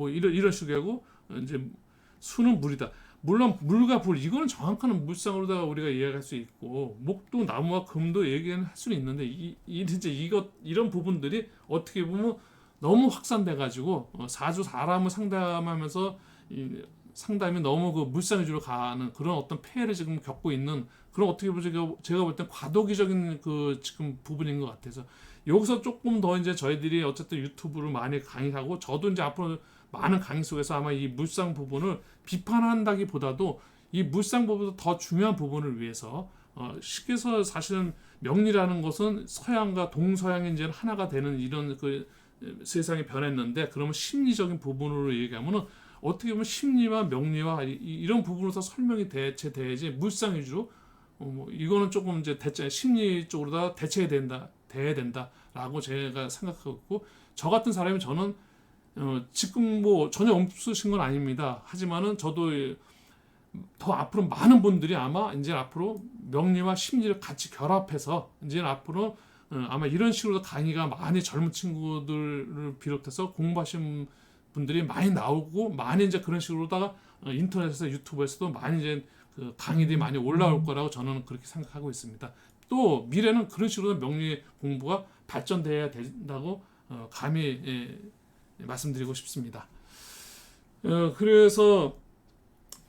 이런 식이고 이제 수는 물이다. 물론 물과 불 이거는 정확한 물상으로다가 우리가 이해할 수 있고 목도 나무와 금도 얘기는 할 수는 있는데 이제 이런 부분들이 어떻게 보면 너무 확산돼 가지고 사람을 상담하면서 상담이 너무 그 물상 위주로 가는 그런 어떤 폐해를 지금 겪고 있는 그런 어떻게 보면 제가 볼 땐 과도기적인 그 지금 부분인 것 같아서 여기서 조금 더 이제 저희들이 어쨌든 유튜브를 많이 강의하고 저도 이제 앞으로 많은 강의 속에서 아마 이 물상 부분을 비판한다기보다도 이 물상보보다 더 중요한 부분을 위해서 쉽게 해서 사실은 명리라는 것은 서양과 동서양이 이제 하나가 되는 이런 그 세상이 변했는데, 그러면 심리적인 부분으로 얘기하면은 어떻게 보면 심리와 명리와 이런 부분으로서 설명이 대체돼야지 물상 위주로 뭐 이거는 조금 이제 심리 쪽으로 다 돼야 된다라고 제가 생각하고 있고, 저 같은 사람이 저는 지금 뭐 전혀 없으신 건 아닙니다. 하지만은 저도 더 앞으로 많은 분들이 아마 이제 앞으로 명리와 심리를 같이 결합해서 이제 앞으로 아마 이런 식으로 강의가 많이 젊은 친구들을 비롯해서 공부하신 분들이 많이 나오고, 많이 이제 그런 식으로다가 인터넷에서 유튜브에서도 많이 이제 그 강의들이 많이 올라올 거라고 저는 그렇게 생각하고 있습니다. 또 미래는 그런 식으로 명리 공부가 발전돼야 된다고 감히 말씀드리고 싶습니다. 그래서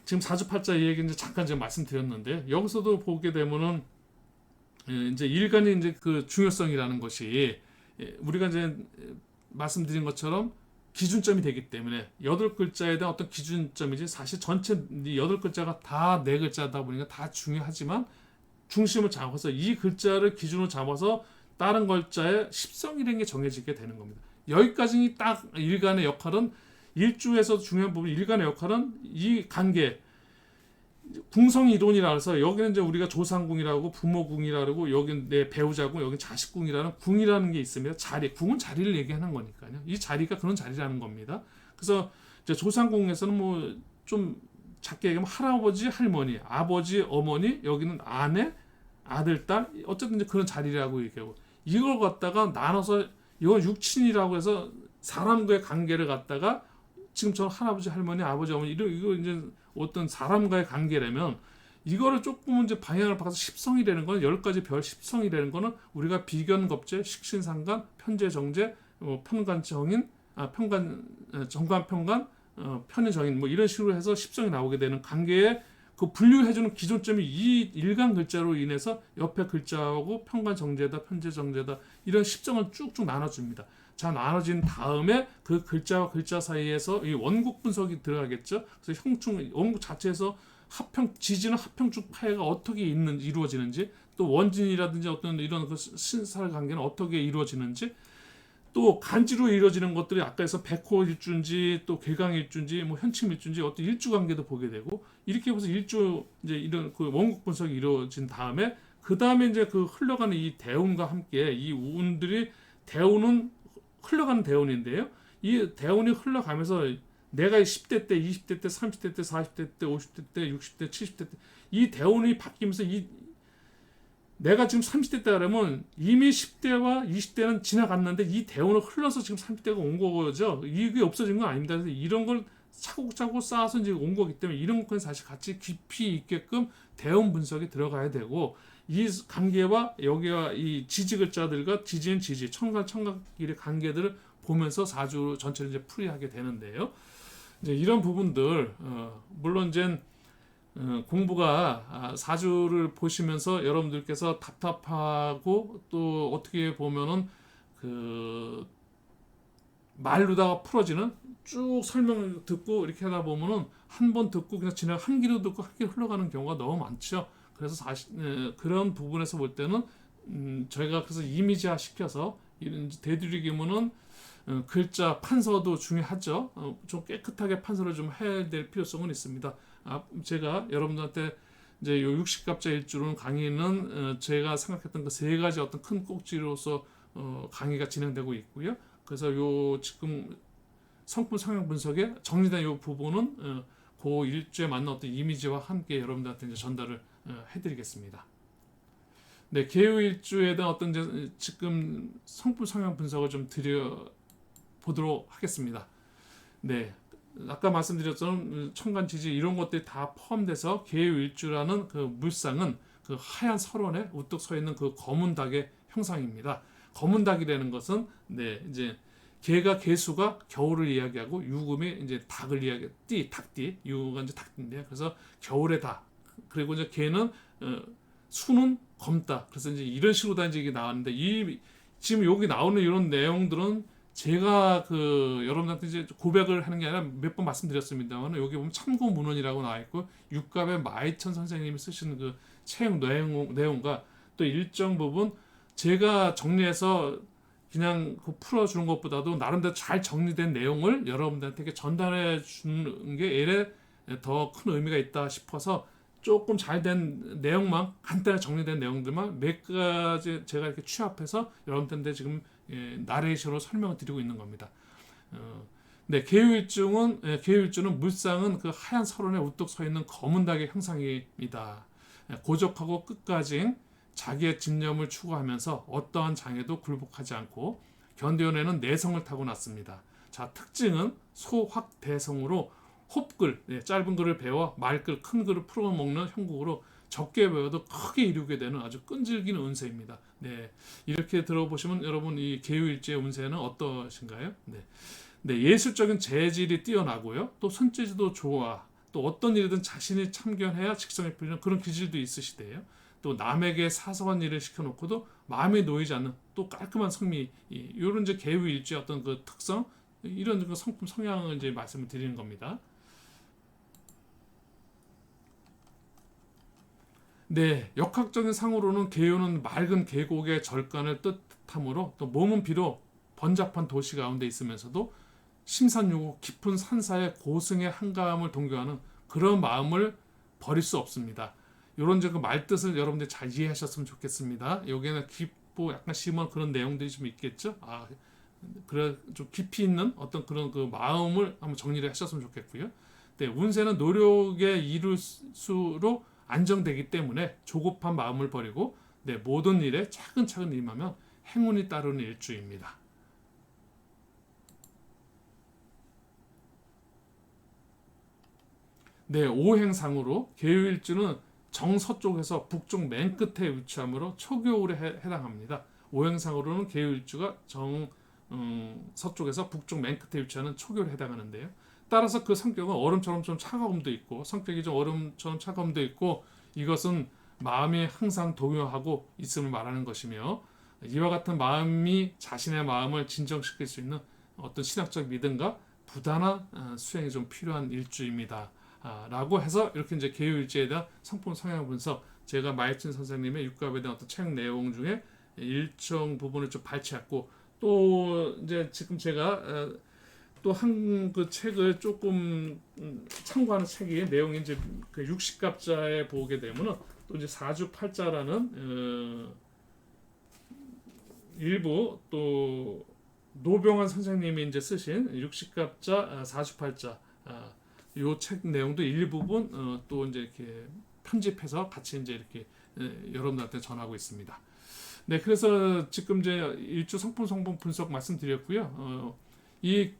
지금 사주팔자 얘기 이제 잠깐 제가 말씀드렸는데, 여기서도 보게 되면은 이제 일간의 이제 그 중요성이라는 것이 우리가 이제 말씀드린 것처럼 기준점이 되기 때문에 8글자에 대한 어떤 기준점이지, 사실 전체 8글자가 다 4글자다 보니까 다 중요하지만 중심을 잡아서 이 글자를 기준으로 잡아서 다른 글자의 십성이라는 게 정해지게 되는 겁니다. 여기까지 딱 일간의 역할은, 일주에서 중요한 부분 일간의 역할은 이 관계, 궁성이론이라 해서 여기는 이제 우리가 조상궁이라고 부모궁이라고, 여기는 내 배우자궁, 여기는 자식궁이라는 궁이라는 게 있습니다. 자리, 궁은 자리를 얘기하는 거니까요. 이 자리가 그런 자리라는 겁니다. 그래서 이제 조상궁에서는 뭐 좀 작게 얘기하면 할아버지, 할머니, 아버지, 어머니, 여기는 아내, 아들, 딸, 어쨌든 이제 그런 자리라고 얘기하고, 이걸 갖다가 나눠서 이건 육친이라고 해서 사람과의 관계를 갖다가 지금처럼 할아버지, 할머니, 아버지, 어머니 이거 이제 어떤 사람과의 관계라면, 이거를 조금 이제 방향을 바꿔서 십성이 되는 거는 10가지 별 십성이 되는 거는 우리가 비견겁재, 식신상간, 편재정재, 편관정인, 정관편관, 편의정인 뭐 이런 식으로 해서 십성이 나오게 되는 관계에 그 분류해주는 기준점이 이 일간 글자로 인해서 옆에 글자하고 편관정재다, 편재정재다 이런 십성을 쭉쭉 나눠줍니다. 자, 나눠진 다음에 그 글자와 글자 사이에서 이 원국 분석이 들어가겠죠. 그래서 원국 자체에서 지진은 합형축 파해가 어떻게 이루어지는지, 또 원진이라든지 어떤 이런 그 신살 관계는 어떻게 이루어지는지, 또 간지로 이루어지는 것들이 아까 해서 백호일주인지 또 괴강일주인지 뭐 현침일주인지 어떤 일주 관계도 보게 되고, 이렇게 해서 일주 이제 이런 그 원국 분석이 이루어진 다음에, 그 다음에 이제 그 흘러가는 이 대운과 함께 이 운들이, 대운은 흘러가는 대운인데요. 이 대운이 흘러가면서 내가 10대 때, 20대 때, 30대 때, 40대 때, 50대 때, 60대, 70대 때 이 대운이 바뀌면서 내가 지금 30대 때 하려면 이미 10대와 20대는 지나갔는데 이 대운을 흘러서 지금 30대가 온 거죠. 이게 없어진 건 아닙니다. 그래서 이런 걸 차곡차곡 쌓아서 이제 온 거기 때문에 이런 것까지 사실 같이 깊이 있게끔 대운 분석이 들어가야 되고, 이 관계와 여기와 이 지지 글자들과 지지는 지지, 청각길의 관계들을 보면서 사주 전체를 이제 풀이하게 되는데요. 이제 이런 부분들, 물론 이제 공부가 사주를 보시면서 여러분들께서 답답하고, 또 어떻게 보면은 그 말로다가 풀어지는 쭉 설명을 듣고 이렇게 하다 보면은 한 번 듣고 그냥 한 귀로 듣고 한 귀로 흘러가는 경우가 너무 많죠. 그래서 사실 그런 부분에서 볼 때는 저희가 그래서 이미지화 시켜서 이런 되도록이면은 글자 판서도 중요하죠. 좀 깨끗하게 판서를 좀 해야 될 필요성은 있습니다. 제가 여러분들한테 이제 요 60갑자 일주론 강의는 제가 생각했던 그 세 가지 어떤 큰 꼭지로서 강의가 진행되고 있고요. 그래서 요 지금 성품 성향 분석에 정리된 요 부분은 그 일주에 맞는 어떤 이미지와 함께 여러분들한테 이제 전달을 해드리겠습니다. 네, 개요일주에 대한 어떤 이제 지금 성품 성향 분석을 좀 드려보도록 하겠습니다. 네, 아까 말씀드렸던 천간지지 이런 것들이 다 포함돼서 개요일주라는 그 물상은 그 하얀 설원에 우뚝 서 있는 그 검은 닭의 형상입니다. 검은 닭이라는 것은 이제 개가 개수가 겨울을 이야기하고, 유금이 이제 닭을 닭띠, 유가 이제 닭띠인데, 그래서 겨울의 닭. 그리고 이제 개는 수는 검다. 그래서 이제 이런 식으로 다 이제 이게 나왔는데, 지금 여기 나오는 이런 내용들은 제가 그 여러분한테 이제 고백을 하는 게 아니라 몇 번 말씀드렸습니다만 여기 보면 참고 문헌이라고 나와 있고 육갑의 마이천 선생님이 쓰시는 그 책 내용과 또 일정 부분 제가 정리해서 그냥 그 풀어주는 것보다도 나름대로 잘 정리된 내용을 여러분들한테 전달해 주는 게 이래 더 큰 의미가 있다 싶어서 조금 잘 된 내용만 간단하게 정리된 내용들만 몇 가지 제가 이렇게 취합해서 여러분들한테 지금 나레이션으로 설명을 드리고 있는 겁니다. 네, 계유일주는 물상은 그 하얀 설원에 우뚝 서 있는 검은 닭의 형상입니다. 고적하고 끝까지 자기의 집념을 추구하면서 어떠한 장애도 굴복하지 않고 견뎌내는 내성을 타고났습니다. 자, 특징은 소확대성으로 홉글, 짧은 글을 배워 말글, 큰 글을 풀어먹는 형국으로 적게 배워도 크게 이루게 되는 아주 끈질긴 운세입니다. 네, 이렇게 들어보시면 여러분 이 계유일지의 운세는 어떠신가요? 네, 네, 예술적인 재질이 뛰어나고요. 또 손재주도 좋아. 또 어떤 일이든 자신이 참견해야 직성이 풀리는 그런 기질도 있으시대요. 또 남에게 사소한 일을 시켜놓고도 마음에 놓이지 않는 또 깔끔한 성미, 이런 이제 계유일지의 어떤 그 특성, 이런 그 성품 성향을 이제 말씀을 드리는 겁니다. 네, 역학적인 상으로는 계유는 맑은 계곡의 절간을 뜻하므로 또 몸은 비록 번잡한 도시 가운데 있으면서도 심산유구 깊은 산사의 고승의 한가함을 동교하는 그런 마음을 버릴 수 없습니다. 이런 그 말뜻을 여러분들 잘 이해하셨으면 좋겠습니다. 여기에는 깊고 약간 심한 그런 내용들이 좀 있겠죠. 그래 좀 깊이 있는 어떤 그런 그 마음을 한번 정리를 하셨으면 좋겠고요. 네, 운세는 노력에 이룰수록 안정되기 때문에 조급한 마음을 버리고 네, 모든 일에 차근차근 임하면 행운이 따르는 일주입니다. 네, 오행상으로 계유일주는 정서쪽에서 북쪽 맨 끝에 위치하므로 초교울에 해당합니다. 오행상으로는 계유일주가 서쪽에서 북쪽 맨 끝에 위치하는 초교울에 해당하는데요. 따라서 그 성격은 얼음처럼 좀 차가움도 있고 성격이 좀 얼음처럼 차가움도 있고 이것은 마음이 항상 동요하고 있음을 말하는 것이며 이와 같은 마음이 자신의 마음을 진정시킬 수 있는 어떤 신학적 믿음과 부단한 수행이 좀 필요한 일주입니다. 라고 해서 이렇게 이제 계유일지에 대한 성품 성향 분석 제가 마이친 선생님의 육갑에 대한 어떤 책 내용 중에 일정 부분을 좀 발췌했고 또 이제 지금 제가 또 한 그 책을 조금 참고하는 책이 내용이 이제 그 60갑자에 보게 되면은 또 이제 사주팔자라는 일부 또 노병환 선생님이 이제 쓰신 60갑자 사주팔자 요 책 내용도 일부분 또 이제 이렇게 편집해서 같이 이제 이렇게 여러분들한테 전하고 있습니다. 네, 그래서 지금 이제 일주 성품 성분 분석 말씀드렸고요. 이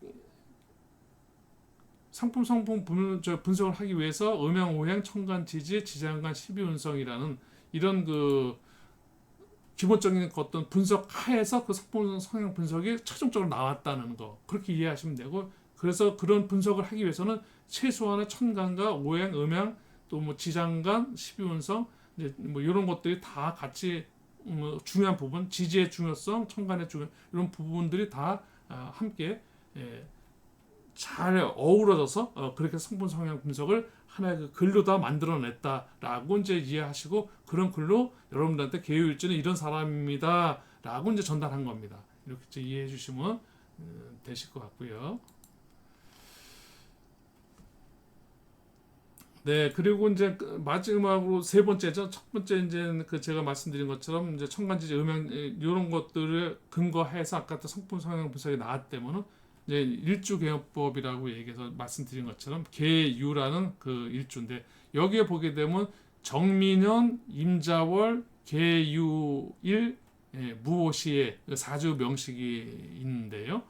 상품 성분 분석을 하기 위해서 음양 오행 천간 지지 지장간 12운성이라는 이런 그 기본적인 어떤 분석 하에서 그 성품 성향 분석이 최종적으로 나왔다는 거 그렇게 이해하시면 되고 그래서 그런 분석을 하기 위해서는 최소한의 천간과 오행, 음양, 또 뭐 지장간, 12운성 이제 뭐 이런 것들이 다 같이 중요한 부분, 지지의 중요성, 천간의 중요 이런 부분들이 다 함께 잘 어우러져서 그렇게 성분 성향 분석을 하나의 그 글로 다 만들어냈다라고 이제 이해하시고 그런 글로 여러분들한테 계유일지는 이런 사람입니다라고 이제 전달한 겁니다. 이렇게 이제 이해해 주시면 되실 것 같고요. 네, 그리고 이제 마지막으로 세 번째죠. 첫 번째 이제 그 제가 말씀드린 것처럼 이제 천간지지 음양 이런 것들을 근거해서 아까 성품 성향 분석이 나왔다면은 이제 일주개요법이라고 얘기해서 말씀드린 것처럼 계유라는 그 일주인데 여기에 보게 되면 정민년, 임자월, 계유일, 무오시의 사주 명식이 있는데요.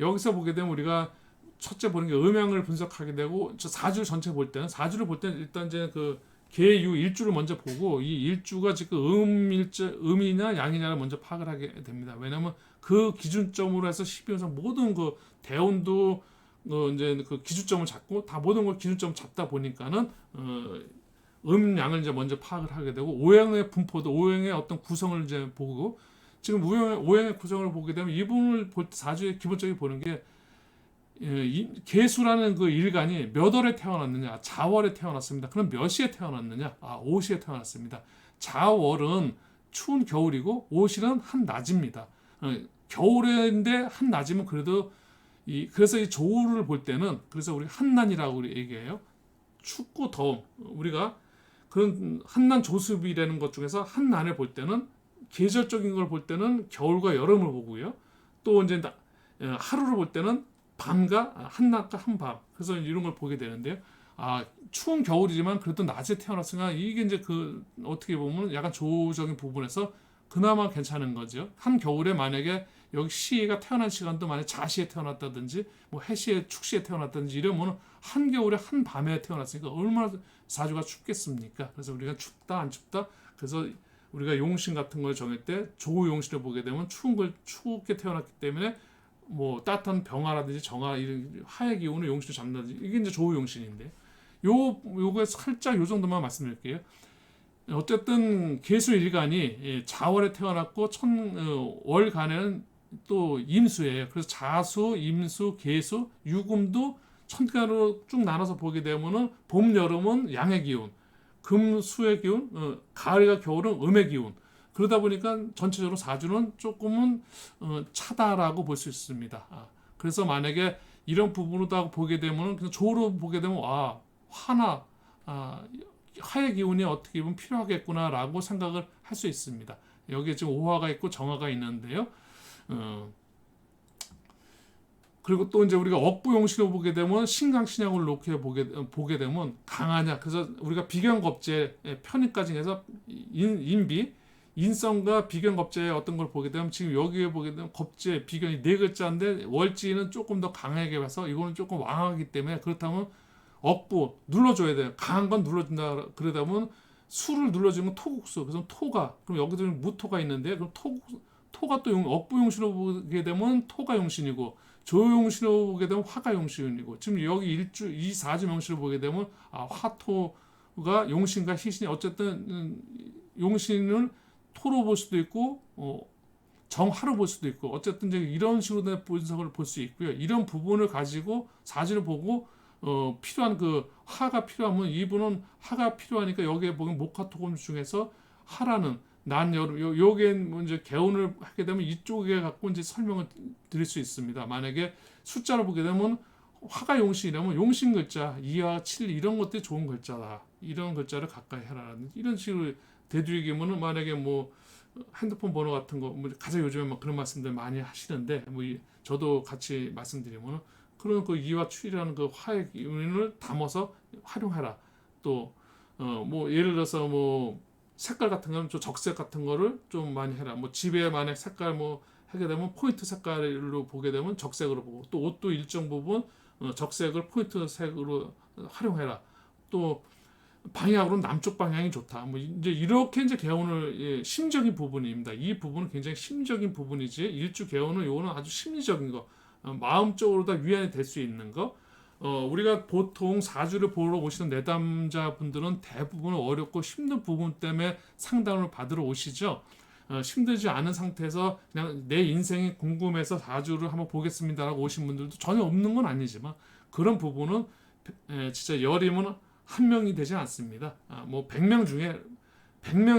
여기서 보게 되면 우리가 첫째 보는 게 음양을 분석하게 되고 저 사주 전체 볼 때는 사주를 볼 때는 일단 이제 그 계유 일주를 먼저 보고 이 일주가 지금 음이냐 양이냐를 먼저 파악을 하게 됩니다. 왜냐하면 그 기준점으로 해서 12운성 모든 그 대운도 이제 그 기준점을 잡고 다 모든 걸 기준점 잡다 보니까는 양을 이제 먼저 파악을 하게 되고 오행의 분포도 오행의 어떤 구성을 이제 보고 지금 오행의 구성을 보게 되면 이분을 볼 때 사주에 기본적으로 보는 게 계수라는 그 일간이 몇 월에 태어났느냐, 자월에 태어났습니다. 그럼 몇 시에 태어났느냐? 오시에 태어났습니다. 자월은 추운 겨울이고 오시는 한낮입니다. 겨울인데 한낮이면 그래도 그래서 이 조우를 볼 때는 그래서 우리 한난이라고 우리 얘기해요. 춥고 더움. 우리가 그런 한난 조습이라는 것 중에서 한난을 볼 때는 계절적인 걸 볼 때는 겨울과 여름을 보고요. 또 이제 하루를 볼 때는 밤과 한낮과 한밤. 그래서 이런 걸 보게 되는데요. 추운 겨울이지만 그래도 낮에 태어났으니까 이게 이제 그 어떻게 보면 약간 조적인 부분에서 그나마 괜찮은 거죠. 한 겨울에 만약에 여기 시가 태어난 시간도 만약 자시에 태어났다든지 뭐 해시에 축시에 태어났다든지 이러면 한 겨울에 한 밤에 태어났으니까 얼마나 사주가 춥겠습니까? 그래서 우리가 춥다 안 춥다 그래서 우리가 용신 같은 걸 정할 때 조용신을 보게 되면 춥게 태어났기 때문에 뭐 따뜻한 병화라든지 정화 이런 하의 기운을 용신을 잡는다든지 이게 이제 조용신인데 요거에 살짝 요 정도만 말씀드릴게요. 어쨌든 계수일간이 자월에 태어났고 월간에는 또 임수예요. 그래서 자수, 임수, 계수, 유금도 천간으로 쭉 나눠서 보게 되면은 봄, 여름은 양의 기운, 금, 수의 기운, 가을과 겨울은 음의 기운. 그러다 보니까 전체적으로 사주는 조금은 차다라고 볼 수 있습니다. 그래서 만약에 이런 부분으로 보게 되면 그냥 조로 보게 되면 화나 화의 기운이 어떻게 보면 필요하겠구나라고 생각을 할 수 있습니다. 여기에 지금 오화가 있고 정화가 있는데요. 그리고 또 이제 우리가 억부용신을 보게 되면 신강신약을 놓게 보게 되면 강하냐. 그래서 우리가 비견겁제 편입까지 해서 인비 인성과 비견겁제의 어떤 걸 보게 되면 지금 여기에 보게 되면 겁제 비견이 네 글자인데 월지는 조금 더 강하게 봐서 이거는 조금 왕하기 때문에 그렇다면 억부 눌러줘야 돼요. 강한 건 눌러준다. 그러다 보면 수를 눌러주는 건 토국수. 그래서 토가 그럼 여기도 무토가 있는데 그럼 토가 또 억부용신으로 보게 되면 토가 용신이고 조용신으로 보게 되면 화가 용신이고 지금 여기 이 사주 명신을 보게 되면 화토가 용신과 희신이 어쨌든 용신을 토로 볼 수도 있고 정화로 볼 수도 있고 어쨌든 이제 이런 식으로 분석을 볼 수 있고요. 이런 부분을 가지고 사주를 보고 필요한 그 화가 필요하면 이분은 화가 필요하니까 여기에 보면 목화토금 중에서 화라는 난 여름 요게 이제 개운을 하게 되면 이쪽에 갖고 이제 설명을 드릴 수 있습니다. 만약에 숫자로 보게 되면 화가 용신이라면 용신 글자 2와 7 이런 것들이 좋은 글자다. 이런 글자를 가까이 해라라는 이런 식으로 되도록이면은 만약에 뭐 핸드폰 번호 같은 거 뭐 가장 요즘에 막 그런 말씀들 많이 하시는데 뭐 저도 같이 말씀드리면은 그런 그 2와 7이라는 그 화의 기운을 담아서 활용해라. 또 뭐 예를 들어서 뭐 색깔 같은 거는 좀 적색 같은 거를 좀 많이 해라. 뭐 집에 만약 색깔 뭐 하게 되면 포인트 색깔로 보게 되면 적색으로 보고 또 옷도 일정 부분 적색을 포인트 색으로 활용해라. 또 방향으로는 남쪽 방향이 좋다. 뭐 이제 이렇게 이제 개운을 심적인 부분입니다. 이 부분은 굉장히 심적인 부분이지 일주 개운은 요거는 아주 심리적인 거, 마음적으로 다 위안이 될 수 있는 거. 우리가 보통 사주를 보러 오시는 내담자분들은 대부분 어렵고 힘든 부분 때문에 상담을 받으러 오시죠. 힘들지 않은 상태에서 그냥 내 인생이 궁금해서 사주를 한번 보겠습니다라고 오신 분들도 전혀 없는 건 아니지만 그런 부분은 진짜 열이면 한 명이 되지 않습니다. 뭐 100명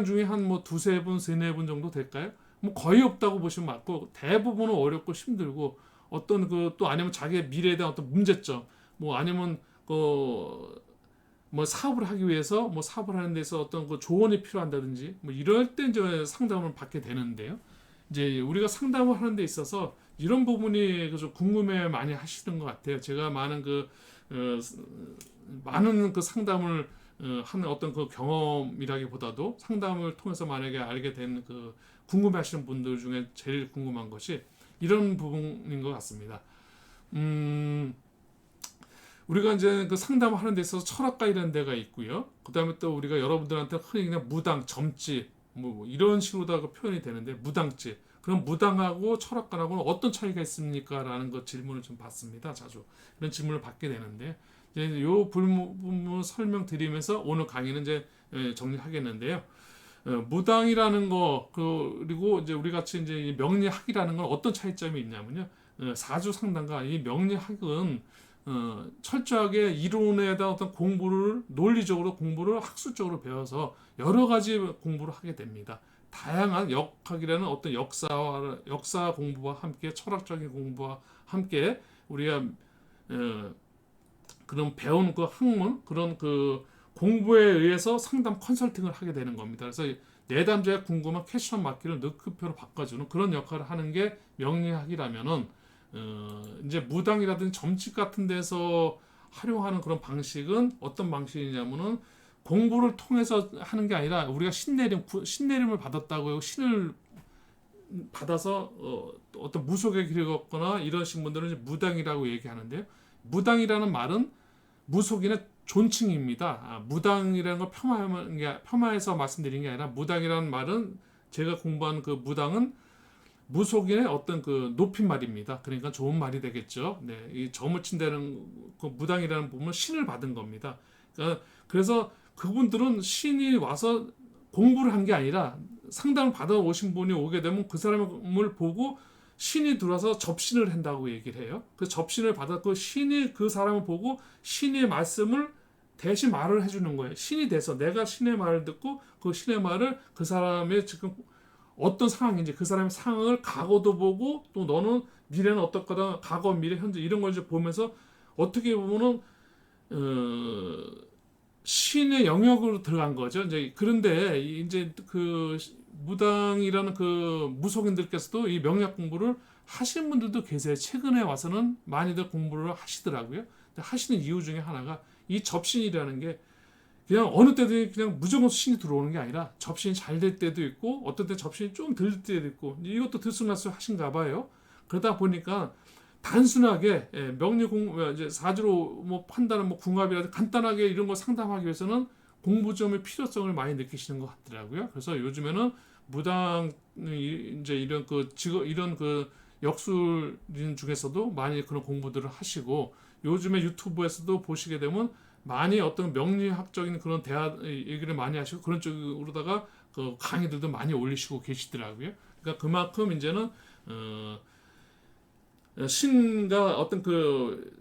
중에 한 뭐 두세 분, 세네 분 정도 될까요? 뭐 거의 없다고 보시면 맞고 대부분은 어렵고 힘들고 어떤 그 또 아니면 자기의 미래에 대한 어떤 문제점 뭐 아니면 뭐 사업을 하기 위해서 뭐 사업을 하는 데서 어떤 그 조언이 필요한다든지 뭐 이럴 때 이제 상담을 받게 되는데요. 이제 우리가 상담을 하는 데 있어서 이런 부분이 좀 궁금해 많이 하시는 것 같아요. 제가 많은 그 상담을 하는 어떤 그 경험이라기보다도 상담을 통해서 만약에 알게 된 그 궁금해하시는 분들 중에 제일 궁금한 것이 이런 부분인 것 같습니다. 우리가 이제 그 상담을 하는 데 있어서 철학과 이런 데가 있고요. 그 다음에 또 우리가 여러분들한테 흔히 그냥 무당, 점집 뭐 이런 식으로다가 표현이 되는데 무당집. 그럼 무당하고 철학가하고는 어떤 차이가 있습니까? 라는 그 질문을 좀 받습니다. 자주 이런 질문을 받게 되는데 이제 요 부분 설명드리면서 오늘 강의는 이제 정리하겠는데요. 무당이라는 거 그리고 이제 우리 같이 이제 이 명리학이라는 건 어떤 차이점이 있냐면요. 사주 상담가 이 명리학은 철저하게 이론에다 어떤 공부를 논리적으로 공부를 학술적으로 배워서 여러 가지 공부를 하게 됩니다. 다양한 역학이라는 어떤 역사 공부와 함께 철학적인 공부와 함께 우리가 그런 배운 그 학문 그런 그 공부에 의해서 상담 컨설팅을 하게 되는 겁니다. 그래서 내담자의 궁금한 퀘스천 맞기를 느낌표로 바꿔주는 그런 역할을 하는 게 명리학이라면은 이제 무당이라든지 점집 같은 데서 활용하는 그런 방식은 어떤 방식이냐면은 공부를 통해서 하는 게 아니라 우리가 신내림을 받았다고요. 신을 받아서 어떤 무속의 길을 걷거나 이러신 분들은 이제 무당이라고 얘기하는데요. 무당이라는 말은 무속인의 존칭입니다. 무당이라는 걸 폄하해서 말씀드린 게 아니라 무당이라는 말은 제가 공부한 그 무당은 무속인의 어떤 그 높임말입니다. 그러니까 좋은 말이 되겠죠. 네, 이 점을 친다는 그 무당이라는 부분은 신을 받은 겁니다. 그래서 그분들은 신이 와서 공부를 한 게 아니라 상담을 받아 오신 분이 오게 되면 그 사람을 보고 신이 들어와서 접신을 한다고 얘기를 해요. 그 접신을 받았고 신이 그 사람을 보고 신의 말씀을 대신 말을 해주는 거예요. 신이 돼서 내가 신의 말을 듣고 그 신의 말을 그 사람의 지금 어떤 상황인지 그 사람의 상황을 과거도 보고 또 너는 미래는 어떨 거다 과거 미래 현재 이런 걸 이제 보면서 어떻게 보면은 신의 영역으로 들어간 거죠. 이제 그런데 이제 그 무당이라는 그 무속인들께서도 이 명리학 공부를 하신 분들도 계세요. 최근에 와서는 많이들 공부를 하시더라고요. 하시는 이유 중에 하나가 이 접신이라는 게 그냥 어느 때도 그냥 무조건 신이 들어오는 게 아니라 접신이 잘 될 때도 있고 어떤 때 접신이 좀 덜 때도 있고 이것도 들쑥날쑥 하신가 봐요. 그러다 보니까 단순하게 명리공 이제 사주로 뭐 판단을 뭐 궁합이라든지 간단하게 이런 걸 상담하기 위해서는 공부점의 필요성을 많이 느끼시는 것 같더라고요. 그래서 요즘에는 무당 이제 이런 그 직업 이런 그 역술인 중에서도 많이 그런 공부들을 하시고 요즘에 유튜브에서도 보시게 되면 많이 어떤 명리학적인 그런 대화 얘기를 많이 하시고 그런 쪽으로다가 그 강의들도 많이 올리시고 계시더라고요. 그러니까 그만큼 이제는 신과 어떤 그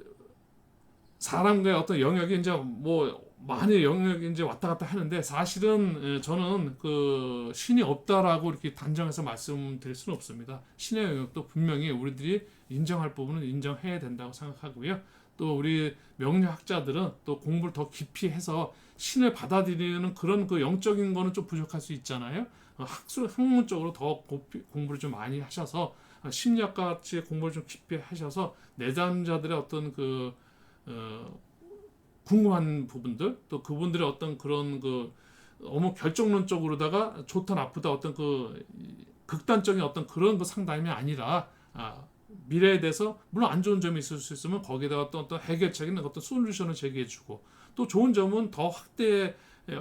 사람과의 어떤 영역이 이제 뭐 많이 영역이 이제 왔다 갔다 하는데 사실은 저는 그 신이 없다라고 이렇게 단정해서 말씀드릴 수는 없습니다. 신의 영역도 분명히 우리들이 인정할 부분은 인정해야 된다고 생각하고요. 또 우리 명리학자들은 또 공부를 더 깊이 해서 신을 받아들이는 그런 그 영적인 거는 좀 부족할 수 있잖아요. 학문적으로 더 공부를 좀 많이 하셔서 심리학과 같이 공부를 좀 깊이 하셔서 내담자들의 어떤 그 궁금한 부분들 또 그분들의 어떤 그런 그 너무 결정론적으로다가 좋다 나쁘다 어떤 그 극단적인 어떤 그런 그 상담이 아니라 미래에 대해서 물론 안 좋은 점이 있을 수 있으면 거기다가 어떤 해결책이나 어떤 솔루션을 제기해주고 또 좋은 점은 더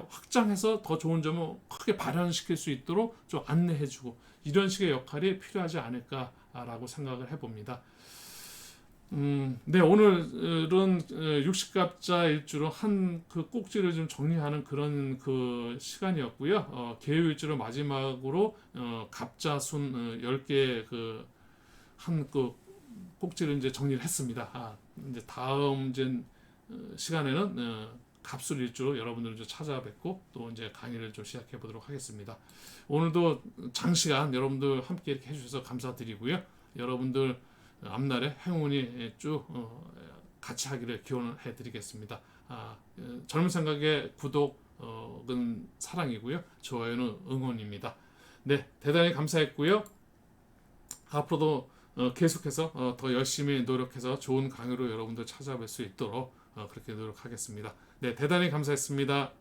확장해서 더 좋은 점을 크게 발현시킬 수 있도록 좀 안내해주고 이런 식의 역할이 필요하지 않을까라고 생각을 해봅니다. 네, 오늘은 60갑자 일주로 한 그 꼭지를 좀 정리하는 그런 그 시간이었고요. 개요일주로 마지막으로 갑자순 10개 그 한 그 꼭지를 이제 정리를 했습니다. 이제 다음 이제 시간에는 갑술 일주로 여러분들을 좀 찾아뵙고 또 이제 강의를 좀 시작해 보도록 하겠습니다. 오늘도 장시간 여러분들 함께 이렇게 해주셔서 감사드리고요. 여러분들 앞날에 행운이 쭉 같이 하기를 기원해 드리겠습니다. 젊은 생각의 구독은 사랑이고요. 좋아요는 응원입니다. 네, 대단히 감사했고요. 앞으로도 계속해서 더 열심히 노력해서 좋은 강의로 여러분들 찾아뵐 수 있도록 그렇게 노력하겠습니다. 네, 대단히 감사했습니다.